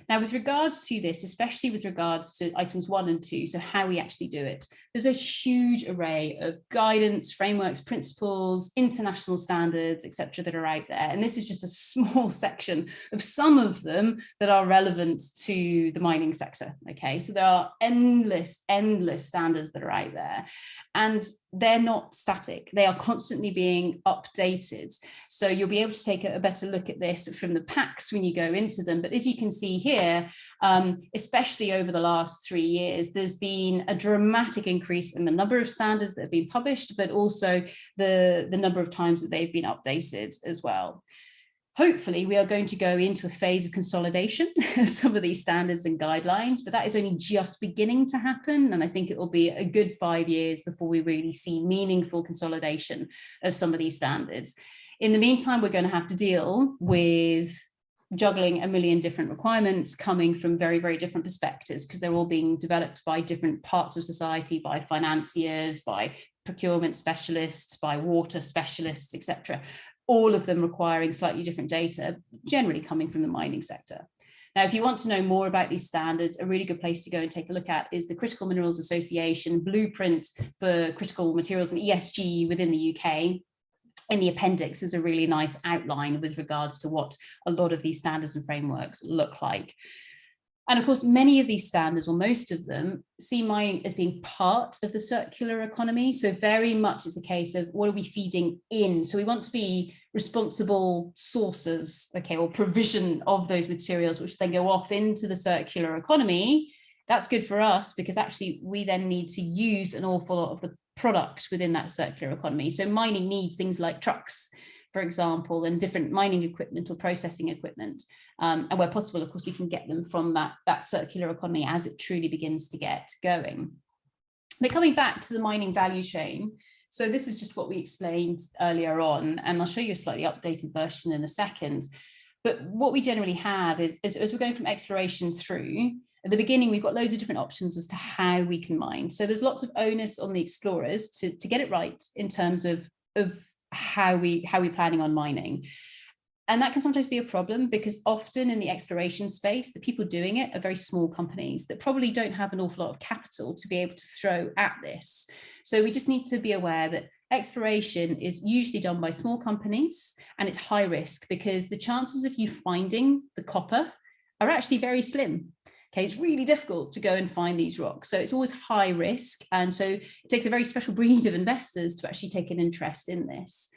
Now, with regards to this, especially with regards to items 1 and 2, so how we actually do it, there's a huge array of guidance, frameworks, principles, international standards, etc., that are out there. And this is just a small section of some of them that are relevant to the mining sector. Okay, so there are endless standards that are out there, and they're not static. They are constantly being updated. So you'll be able to take a better look at this from the packs when you go into them. But as you can see here, especially over the last 3 years, there's been a dramatic increase in the number of standards that have been published, but also the number of times that they've been updated as well. Hopefully, we are going to go into a phase of consolidation of some of these standards and guidelines, but that is only just beginning to happen. And I think it will be a good 5 years before we really see meaningful consolidation of some of these standards. In the meantime, we're going to have to deal with juggling a million different requirements coming from very, very different perspectives, because they're all being developed by different parts of society, by financiers, by procurement specialists, by water specialists, etc. All of them requiring slightly different data, generally coming from the mining sector. Now, if you want to know more about these standards, a really good place to go and take a look at is the Critical Minerals Association Blueprint for Critical Materials and ESG within the UK. In the appendix is a really nice outline with regards to what a lot of these standards and frameworks look like. And of course, many of these standards, or most of them, see mining as being part of the circular economy. So very much it's a case of what are we feeding in? So we want to be responsible sources, okay, or provision of those materials, which then go off into the circular economy. That's good for us because actually we then need to use an awful lot of the products within that circular economy. So mining needs things like trucks, for example, and different mining equipment or processing equipment. And where possible, of course, we can get them from that circular economy as it truly begins to get going. But coming back to the mining value chain, so this is just what we explained earlier on, and I'll show you a slightly updated version in a second. But what we generally have is as we're going from exploration through, at the beginning, we've got loads of different options as to how we can mine. So there's lots of onus on the explorers to get it right in terms of how we're planning on mining. And that can sometimes be a problem because often in the exploration space, the people doing it are very small companies that probably don't have an awful lot of capital to be able to throw at this. So we just need to be aware that exploration is usually done by small companies and it's high risk because the chances of you finding the copper are actually very slim. Okay, it's really difficult to go and find these rocks. So it's always high risk. And so it takes a very special breed of investors to actually take an interest in this.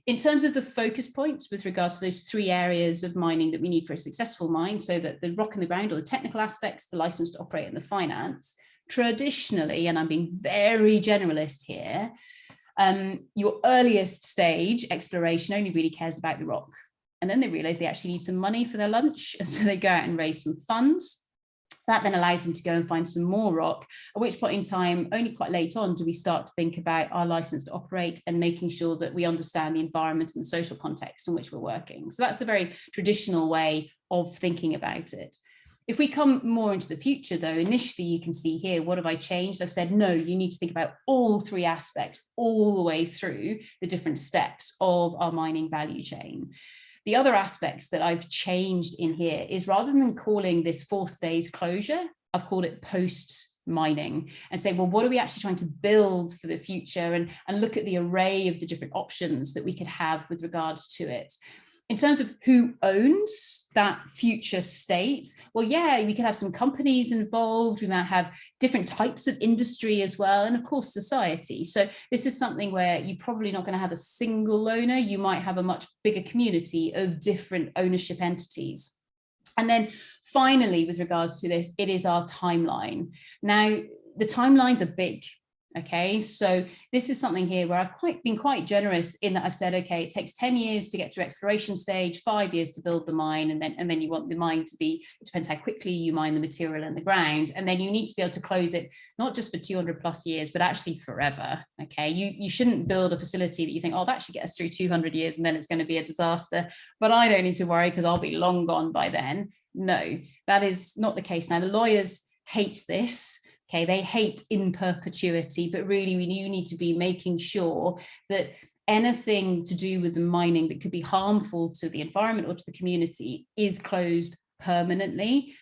In terms of the focus points with regards to those 3 areas of mining that we need for a successful mine, so that the rock in the ground or the technical aspects, the license to operate and the finance, traditionally, and I'm being very generalist here, your earliest stage exploration only really cares about the rock. And then they realize they actually need some money for their lunch. And so they go out and raise some funds. That then allows them to go and find some more rock, at which point in time, only quite late on, do we start to think about our license to operate and making sure that we understand the environment and the social context in which we're working. So that's the very traditional way of thinking about it. If we come more into the future, though, initially you can see here, what have I changed? I've said, no, you need to think about all three aspects all the way through the different steps of our mining value chain. The other aspects that I've changed in here is, rather than calling this 4 stage closure, I've called it post mining, and say, well, what are we actually trying to build for the future, and look at the array of the different options that we could have with regards to it. In terms of who owns that future state, well, yeah, we could have some companies involved. We might have different types of industry as well, and of course, society. So this is something where you're probably not going to have a single owner. You might have a much bigger community of different ownership entities. And then finally, with regards to this, it is our timeline. Now, the timelines are big. Okay, so this is something here where I've been quite generous in that I've said, okay, it takes 10 years to get to exploration stage, 5 years to build the mine, and then you want the mine to be, it depends how quickly you mine the material in the ground, and then you need to be able to close it not just for 200 plus years, but actually forever. Okay, you shouldn't build a facility that you think, oh, that should get us through 200 years and then it's going to be a disaster, but I don't need to worry because I'll be long gone by then. No, that is not the case. Now, the lawyers hate this. Okay, they hate in perpetuity, but really you need to be making sure that anything to do with the mining that could be harmful to the environment or to the community is closed permanently.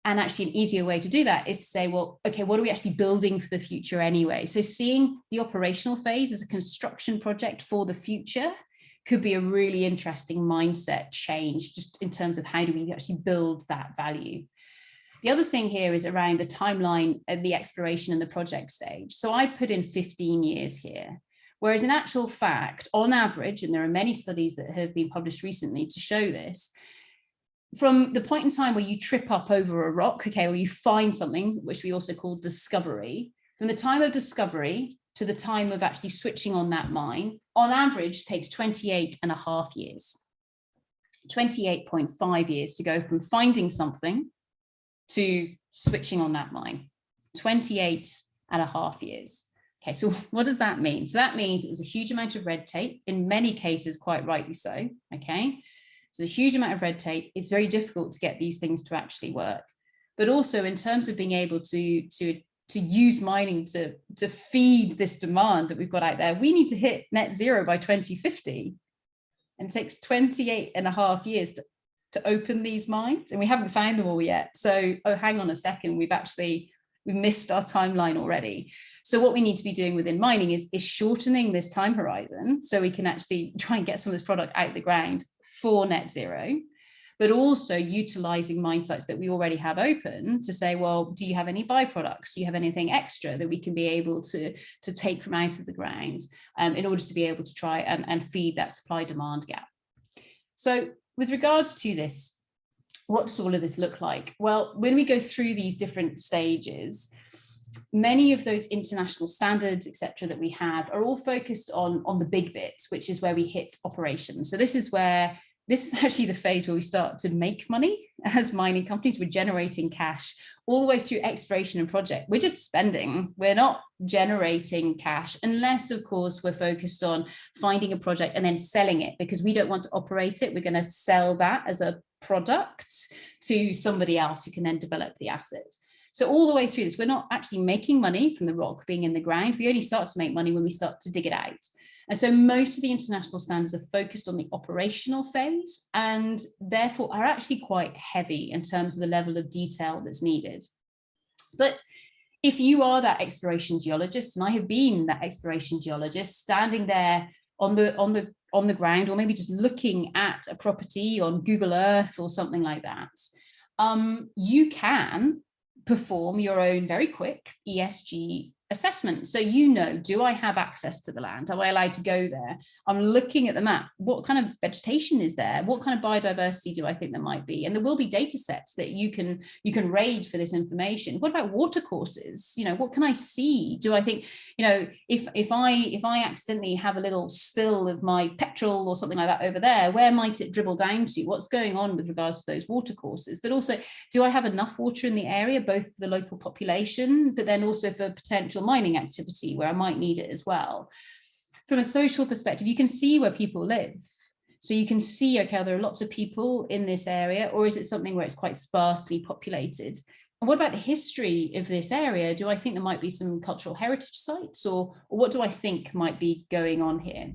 And actually an easier way to do that is to say, well, okay, what are we actually building for the future anyway? So seeing the operational phase as a construction project for the future could be a really interesting mindset change, just in terms of how do we actually build that value. The other thing here is around the timeline of the exploration and the project stage. So I put in 15 years here, whereas in actual fact, on average, and there are many studies that have been published recently to show this, from the point in time where you trip up over a rock, okay, or you find something, which we also call discovery, from the time of discovery to the time of actually switching on that mine, on average takes 28.5 years, 28.5 years to go from finding something to switching on that mine, 28.5 years. Okay, so what does that mean? So that means there's a huge amount of red tape, in many cases, quite rightly so, okay? So there's a huge amount of red tape. It's very difficult to get these things to actually work. But also in terms of being able to use mining to feed this demand that we've got out there, we need to hit net zero by 2050. And it takes 28.5 years to open these mines, and we haven't found them all yet. So, oh, hang on a second, we've missed our timeline already. So what we need to be doing within mining is shortening this time horizon so we can actually try and get some of this product out the ground for net zero, but also utilizing mine sites that we already have open to say, well, do you have any byproducts? Do you have anything extra that we can be able to take from out of the ground in order to be able to try and feed that supply demand gap? So with regards to this, what does all of this look like? Well, when we go through these different stages, many of those international standards, et cetera, that we have are all focused on the big bit, which is where we hit operations. So this is actually the phase where we start to make money as mining companies. We're generating cash all the way through exploration and project. We're just spending. We're not generating cash unless, of course, we're focused on finding a project and then selling it, because we don't want to operate it. We're going to sell that as a product to somebody else who can then develop the asset. So all the way through this, we're not actually making money from the rock being in the ground. We only start to make money when we start to dig it out. And so most of the international standards are focused on the operational phase, and therefore are actually quite heavy in terms of the level of detail that's needed. But if you are that exploration geologist, and I have been that exploration geologist, standing there on the ground, or maybe just looking at a property on Google Earth or something like that, you can perform your own very quick ESG assessment. So, do I have access to the land? Am I allowed to go there? I'm looking at the map. What kind of vegetation is there? What kind of biodiversity do I think there might be? And there will be data sets that you can raid for this information. What about water courses? What can I see? Do I think, if I accidentally have a little spill of my petrol or something like that over there, where might it dribble down to? What's going on with regards to those water courses? But also, do I have enough water in the area, both for the local population, but then also for potential mining activity where I might need it as well? From a social perspective, you can see where people live. So you can see, okay, there are lots of people in this area, or is it something where it's quite sparsely populated? And what about the history of this area? Do I think there might be some cultural heritage sites, or what do I think might be going on here?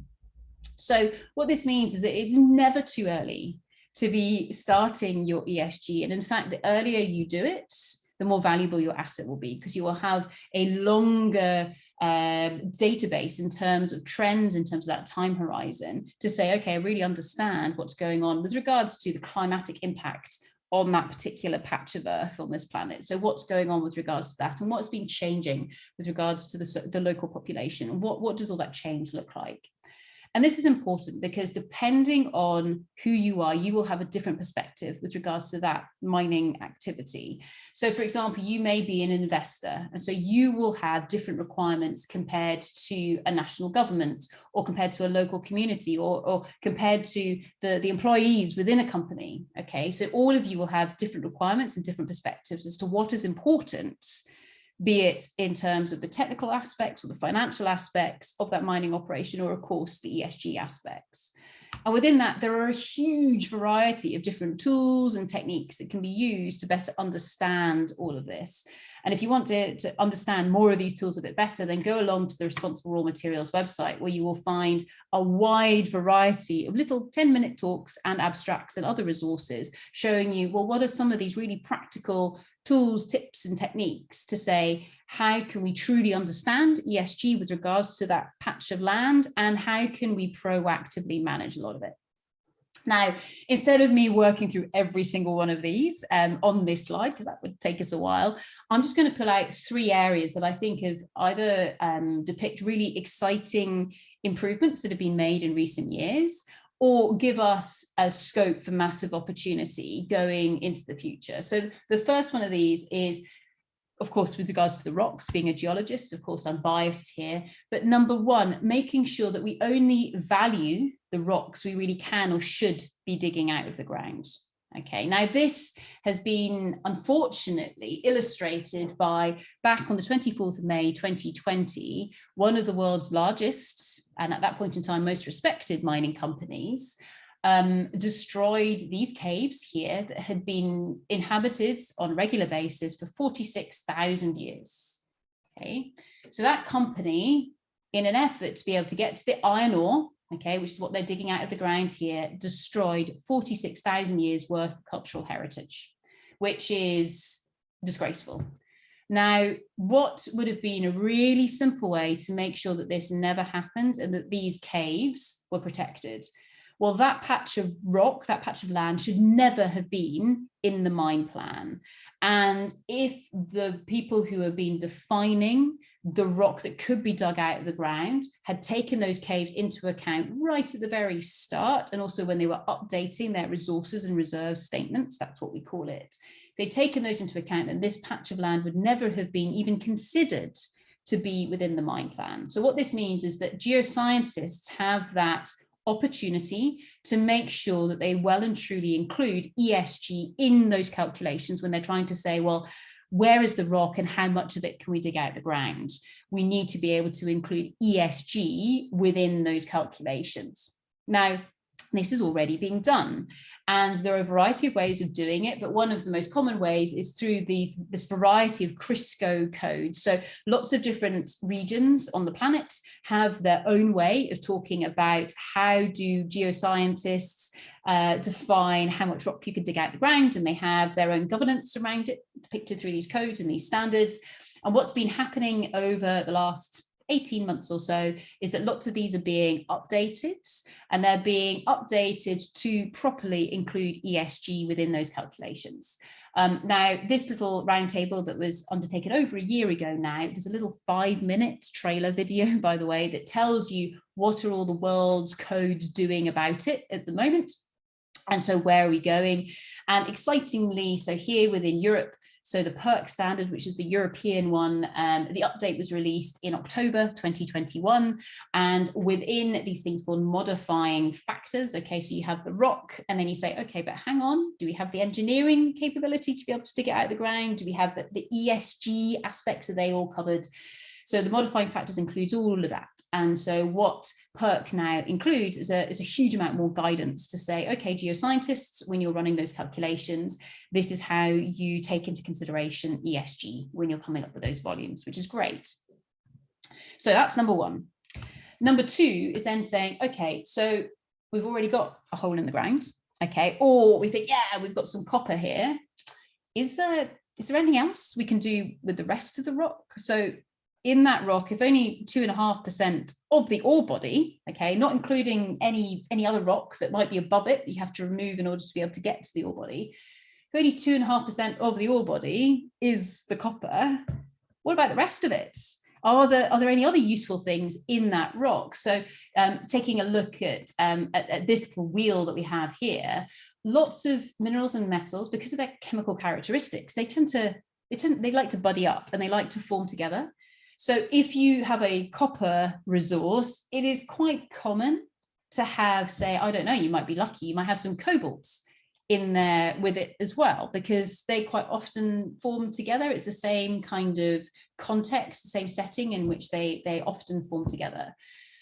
So what this means is that it's never too early to be starting your ESG. And in fact, the earlier you do it, the more valuable your asset will be, because you will have a longer database in terms of trends, in terms of that time horizon, to say, okay, I really understand what's going on with regards to the climatic impact on that particular patch of Earth on this planet. So what's going on with regards to that, and what's been changing with regards to the local population, and what does all that change look like? And this is important because depending on who you are, you will have a different perspective with regards to that mining activity. So for example, you may be an investor, and so you will have different requirements compared to a national government, or compared to a local community, or compared to the employees within a company. Okay, so all of you will have different requirements and different perspectives as to what is important, be it in terms of the technical aspects or the financial aspects of that mining operation, or of course the ESG aspects. And within that, there are a huge variety of different tools and techniques that can be used to better understand all of this. And if you want to understand more of these tools a bit better, then go along to the Responsible Raw Materials website, where you will find a wide variety of little 10-minute talks and abstracts and other resources showing you, well, what are some of these really practical tools, tips, and techniques to say, how can we truly understand ESG with regards to that patch of land, and how can we proactively manage a lot of it? Now, instead of me working through every single one of these on this slide, because that would take us a while, I'm just going to pull out 3 areas that I think have either depict really exciting improvements that have been made in recent years, or give us a scope for massive opportunity going into the future. So the first one of these is, of course, with regards to the rocks. Being a geologist, of course, I'm biased here, but number one, making sure that we only value the rocks we really can or should be digging out of the ground. Okay, now this has been unfortunately illustrated by, back on the 24th of May 2020, one of the world's largest, and at that point in time, most respected mining companies, destroyed these caves here that had been inhabited on a regular basis for 46,000 years. Okay, so that company, in an effort to be able to get to the iron ore, okay, which is what they're digging out of the ground here, destroyed 46,000 years worth of cultural heritage, which is disgraceful. Now, what would have been a really simple way to make sure that this never happened and that these caves were protected? Well, that patch of rock, that patch of land should never have been in the mine plan. And if the people who have been defining the rock that could be dug out of the ground had taken those caves into account right at the very start, and also when they were updating their resources and reserve statements, that's what we call it, if they'd taken those into account, then this patch of land would never have been even considered to be within the mine plan. So what this means is that geoscientists have that opportunity to make sure that they well and truly include ESG in those calculations when they're trying to say, well, where is the rock and how much of it can we dig out of the ground? We need to be able to include ESG within those calculations. Now, this is already being done, and there are a variety of ways of doing it, but one of the most common ways is through this variety of Crisco codes. So lots of different regions on the planet have their own way of talking about how do geoscientists define how much rock you can dig out the ground, and they have their own governance around it depicted through these codes and these standards. And what's been happening over the last 18 months or so is that lots of these are being updated, and they're being updated to properly include ESG within those calculations. Now, this little roundtable that was undertaken over a year ago now, there's a little 5-minute trailer video, by the way, that tells you what are all the world's codes doing about it at the moment. And so where are we going? And excitingly, so here within Europe, so the PERC standard, which is the European one, the update was released in October 2021. And within these things called modifying factors, okay, so you have the rock, and then you say, okay, but hang on, do we have the engineering capability to be able to dig it out of the ground? Do we have the ESG aspects? Are they all covered? So the modifying factors includes all of that. And so what PERC now includes is a huge amount more guidance to say, okay, geoscientists, when you're running those calculations, this is how you take into consideration ESG when you're coming up with those volumes, which is great. So that's number one. Number two is then saying, okay, so we've already got a hole in the ground, okay, or we think, yeah, we've got some copper here. Is there anything else we can do with the rest of the rock? So in that rock, if only 2.5% of the ore body, okay, not including any other rock that might be above it that you have to remove in order to be able to get to the ore body, if only 2.5% of the ore body is the copper, what about the rest of it? Are there any other useful things in that rock? So taking a look at this little wheel that we have here, lots of minerals and metals, because of their chemical characteristics, they like to buddy up and they like to form together. So if you have a copper resource, it is quite common to have, say, I don't know, you might be lucky, you might have some cobalts in there with it as well, because they quite often form together. It's the same kind of context, the same setting in which they often form together.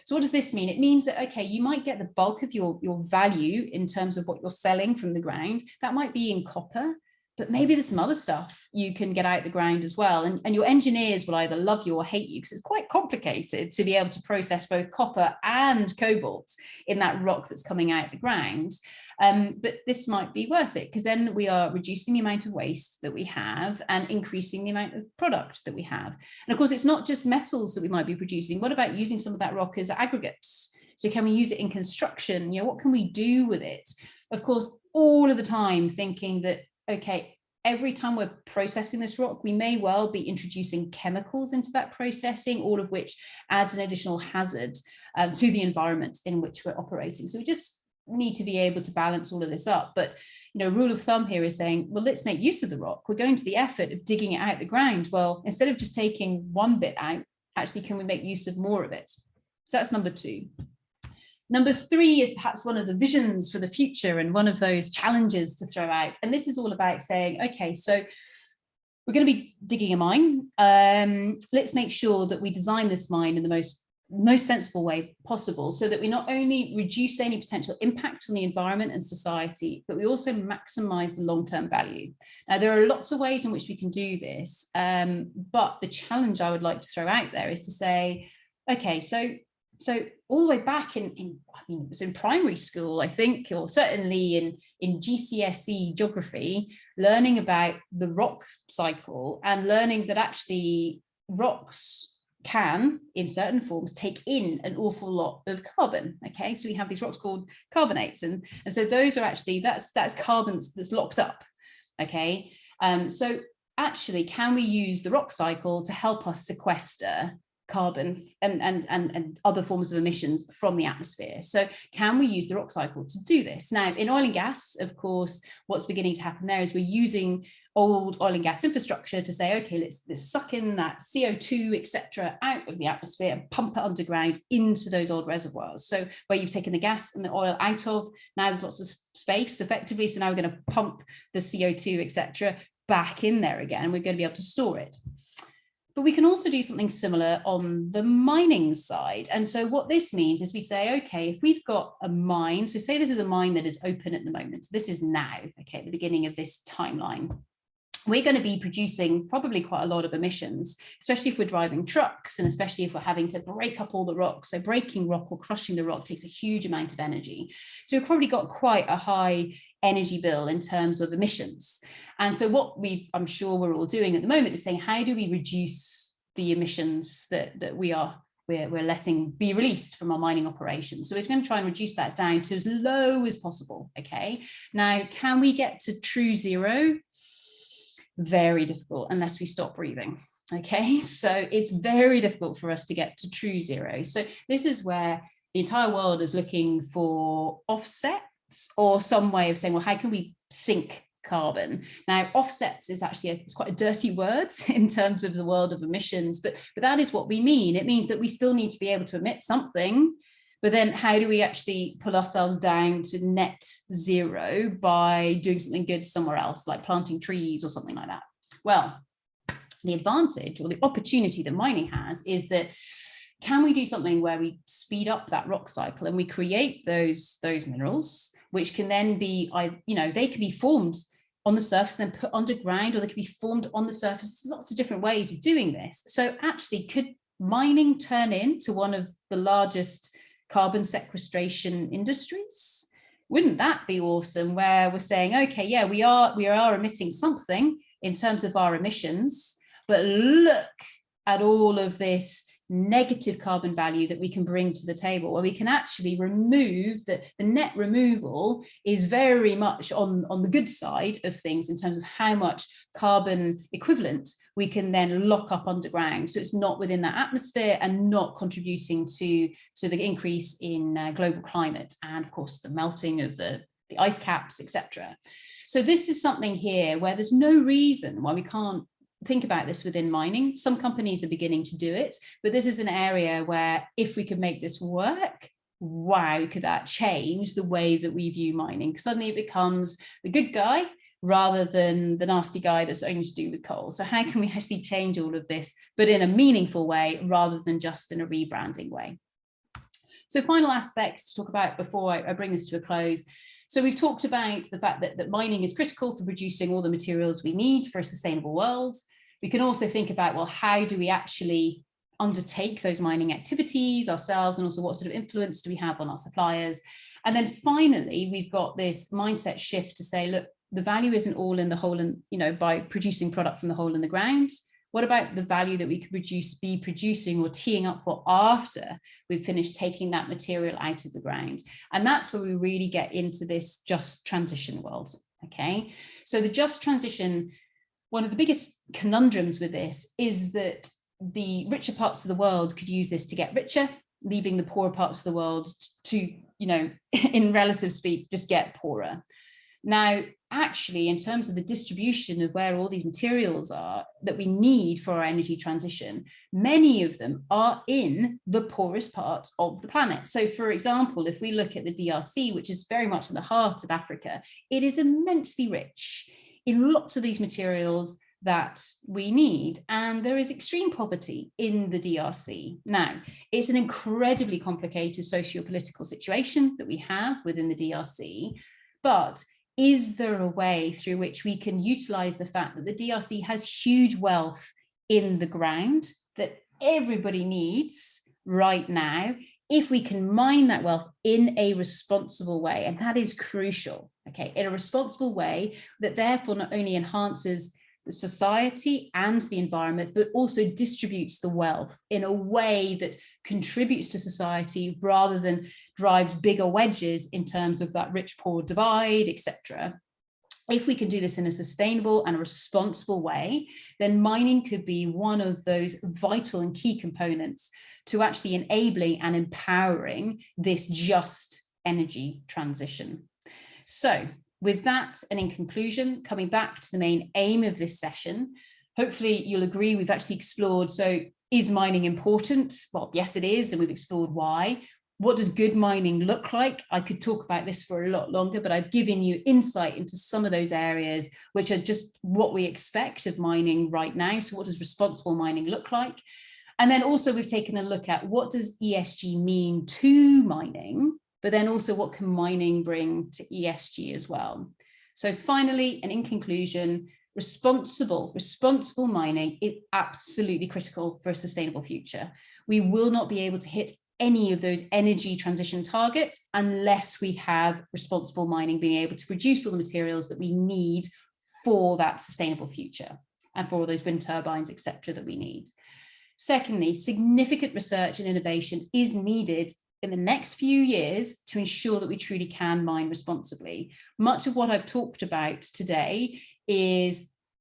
So what does this mean? It means that, okay, you might get the bulk of your value in terms of what you're selling from the ground. That might be in copper, but maybe there's some other stuff you can get out the ground as well. And your engineers will either love you or hate you, because it's quite complicated to be able to process both copper and cobalt in that rock that's coming out the ground. But this might be worth it, because then we are reducing the amount of waste that we have and increasing the amount of product that we have. And of course, it's not just metals that we might be producing. What about using some of that rock as aggregates? So can we use it in construction? What can we do with it? Of course, all of the time thinking that, okay, every time we're processing this rock, we may well be introducing chemicals into that processing, all of which adds an additional hazard to the environment in which we're operating. So we just need to be able to balance all of this up. But rule of thumb here is saying, well, let's make use of the rock. We're going to the effort of digging it out the ground. Well, instead of just taking one bit out, actually, can we make use of more of it? So that's number two. Number three is perhaps one of the visions for the future and one of those challenges to throw out. And this is all about saying, okay, so we're going to be digging a mine. Let's make sure that we design this mine in the most sensible way possible, so that we not only reduce any potential impact on the environment and society, but we also maximize the long-term value. Now, there are lots of ways in which we can do this, but the challenge I would like to throw out there is to say, okay, so all the way back in it was in primary school, I think, or certainly in GCSE geography, learning about the rock cycle and learning that actually rocks can, in certain forms, take in an awful lot of carbon. Okay, so we have these rocks called carbonates, and so those are actually that's carbon that's locked up. Okay, so actually, can we use the rock cycle to help us sequester carbon and other forms of emissions from the atmosphere? So can we use the rock cycle to do this? Now, in oil and gas, of course, what's beginning to happen there is we're using old oil and gas infrastructure to say, okay, let's suck in that CO2, etc., out of the atmosphere and pump it underground into those old reservoirs. So where you've taken the gas and the oil out of, now there's lots of space effectively. So now we're going to pump the CO2, etc., back in there again. We're going to be able to store it. But we can also do something similar on the mining side. And so what this means is we say, okay, if we've got a mine, so say this is a mine that is open at the moment. So this is now, okay, at the beginning of this timeline. We're going to be producing probably quite a lot of emissions, especially if we're driving trucks and especially if we're having to break up all the rocks. So breaking rock or crushing the rock takes a huge amount of energy. So we've probably got quite a high energy bill in terms of emissions. And so what I'm sure we're all doing at the moment is saying, how do we reduce the emissions that we're letting be released from our mining operations? So we're going to try and reduce that down to as low as possible. Okay. Now, can we get to true zero? Very difficult unless we stop breathing. Okay, so it's very difficult for us to get to true zero. So this is where the entire world is looking for offsets or some way of saying, well, how can we sink carbon? Now, offsets is actually it's quite a dirty word in terms of the world of emissions, but that is what we mean. It means that we still need to be able to emit something. But then how do we actually pull ourselves down to net zero by doing something good somewhere else, like planting trees or something like that? Well, the advantage or the opportunity that mining has is that, can we do something where we speed up that rock cycle and we create those minerals, which can then be, they can be formed on the surface, then put underground, or they can be formed on the surface. Lots of different ways of doing this. So actually, could mining turn into one of the largest carbon sequestration industries? Wouldn't that be awesome, where we're saying, okay, yeah, we are emitting something in terms of our emissions, but look at all of this negative carbon value that we can bring to the table, where we can actually remove the net removal is very much on the good side of things in terms of how much carbon equivalent we can then lock up underground. So it's not within that atmosphere and not contributing to the increase in global climate and, of course, the melting of the ice caps, etc. So this is something here where there's no reason why we can't think about this within mining. Some companies are beginning to do it, but this is an area where if we could make this work, wow, could that change the way that we view mining? Suddenly it becomes the good guy rather than the nasty guy that's only to do with coal. So how can we actually change all of this, but in a meaningful way rather than just in a rebranding way? So final aspects to talk about before I bring this to a close. So we've talked about the fact that mining is critical for producing all the materials we need for a sustainable world. We can also think about, well, how do we actually undertake those mining activities ourselves, and also what sort of influence do we have on our suppliers? And then finally, we've got this mindset shift to say, look, the value isn't all in the hole in, by producing product from the hole in the ground. What about the value that we could be producing or teeing up for after we've finished taking that material out of the ground? And that's where we really get into this just transition world, okay? So the just transition, one of the biggest conundrums with this is that the richer parts of the world could use this to get richer, leaving the poorer parts of the world to, in relative speak, just get poorer. Now, actually, in terms of the distribution of where all these materials are that we need for our energy transition, many of them are in the poorest parts of the planet. So, for example, if we look at the DRC, which is very much in the heart of Africa, it is immensely rich in lots of these materials that we need. And there is extreme poverty in the DRC. Now, it's an incredibly complicated socio-political situation that we have within the DRC, but is there a way through which we can utilize the fact that the DRC has huge wealth in the ground that everybody needs right now, if we can mine that wealth in a responsible way? And that is crucial, okay, in a responsible way that therefore not only enhances the society and the environment, but also distributes the wealth in a way that contributes to society rather than drives bigger wedges in terms of that rich-poor divide, etc. If we can do this in a sustainable and responsible way, then mining could be one of those vital and key components to actually enabling and empowering this just energy transition. So, with that, and in conclusion, coming back to the main aim of this session, hopefully you'll agree we've actually explored, so is mining important? Well, yes, it is, and we've explored why. What does good mining look like? I could talk about this for a lot longer, but I've given you insight into some of those areas, which are just what we expect of mining right now. So what does responsible mining look like? And then also we've taken a look at what does ESG mean to mining, but then also what can mining bring to ESG as well. So finally, and in conclusion, responsible mining is absolutely critical for a sustainable future. We will not be able to hit any of those energy transition targets unless we have responsible mining being able to produce all the materials that we need for that sustainable future and for all those wind turbines, etc., that we need. Secondly, significant research and innovation is needed in the next few years to ensure that we truly can mine responsibly. Much of what I've talked about today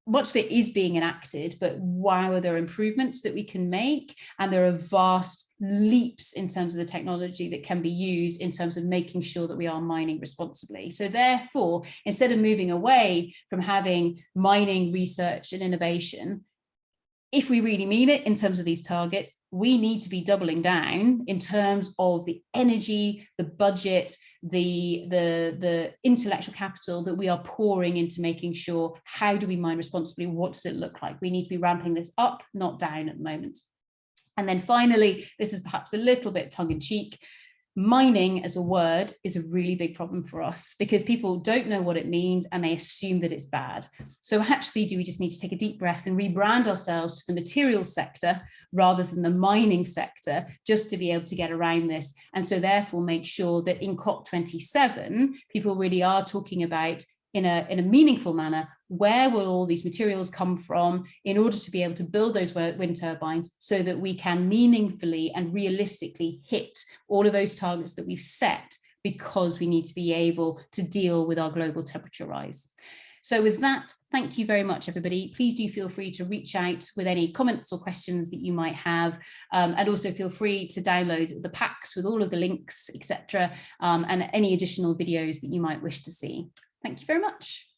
much of it is being enacted, but wow, there are improvements that we can make, and there are vast leaps in terms of the technology that can be used in terms of making sure that we are mining responsibly. So therefore, instead of moving away from having mining research and innovation, if we really mean it in terms of these targets, we need to be doubling down in terms of the energy, the budget, the intellectual capital that we are pouring into making sure, how do we mine responsibly? What does it look like? We need to be ramping this up, not down at the moment. And then finally, this is perhaps a little bit tongue-in-cheek, mining as a word is a really big problem for us because people don't know what it means and they assume that it's bad. So actually, do we just need to take a deep breath and rebrand ourselves to the materials sector rather than the mining sector, just to be able to get around this? And so therefore make sure that in COP27, people really are talking about in a meaningful manner, where will all these materials come from in order to be able to build those wind turbines so that we can meaningfully and realistically hit all of those targets that we've set, because we need to be able to deal with our global temperature rise. So with that, thank you very much, everybody. Please do feel free to reach out with any comments or questions that you might have. And also feel free to download the packs with all of the links, etc., and any additional videos that you might wish to see. Thank you very much.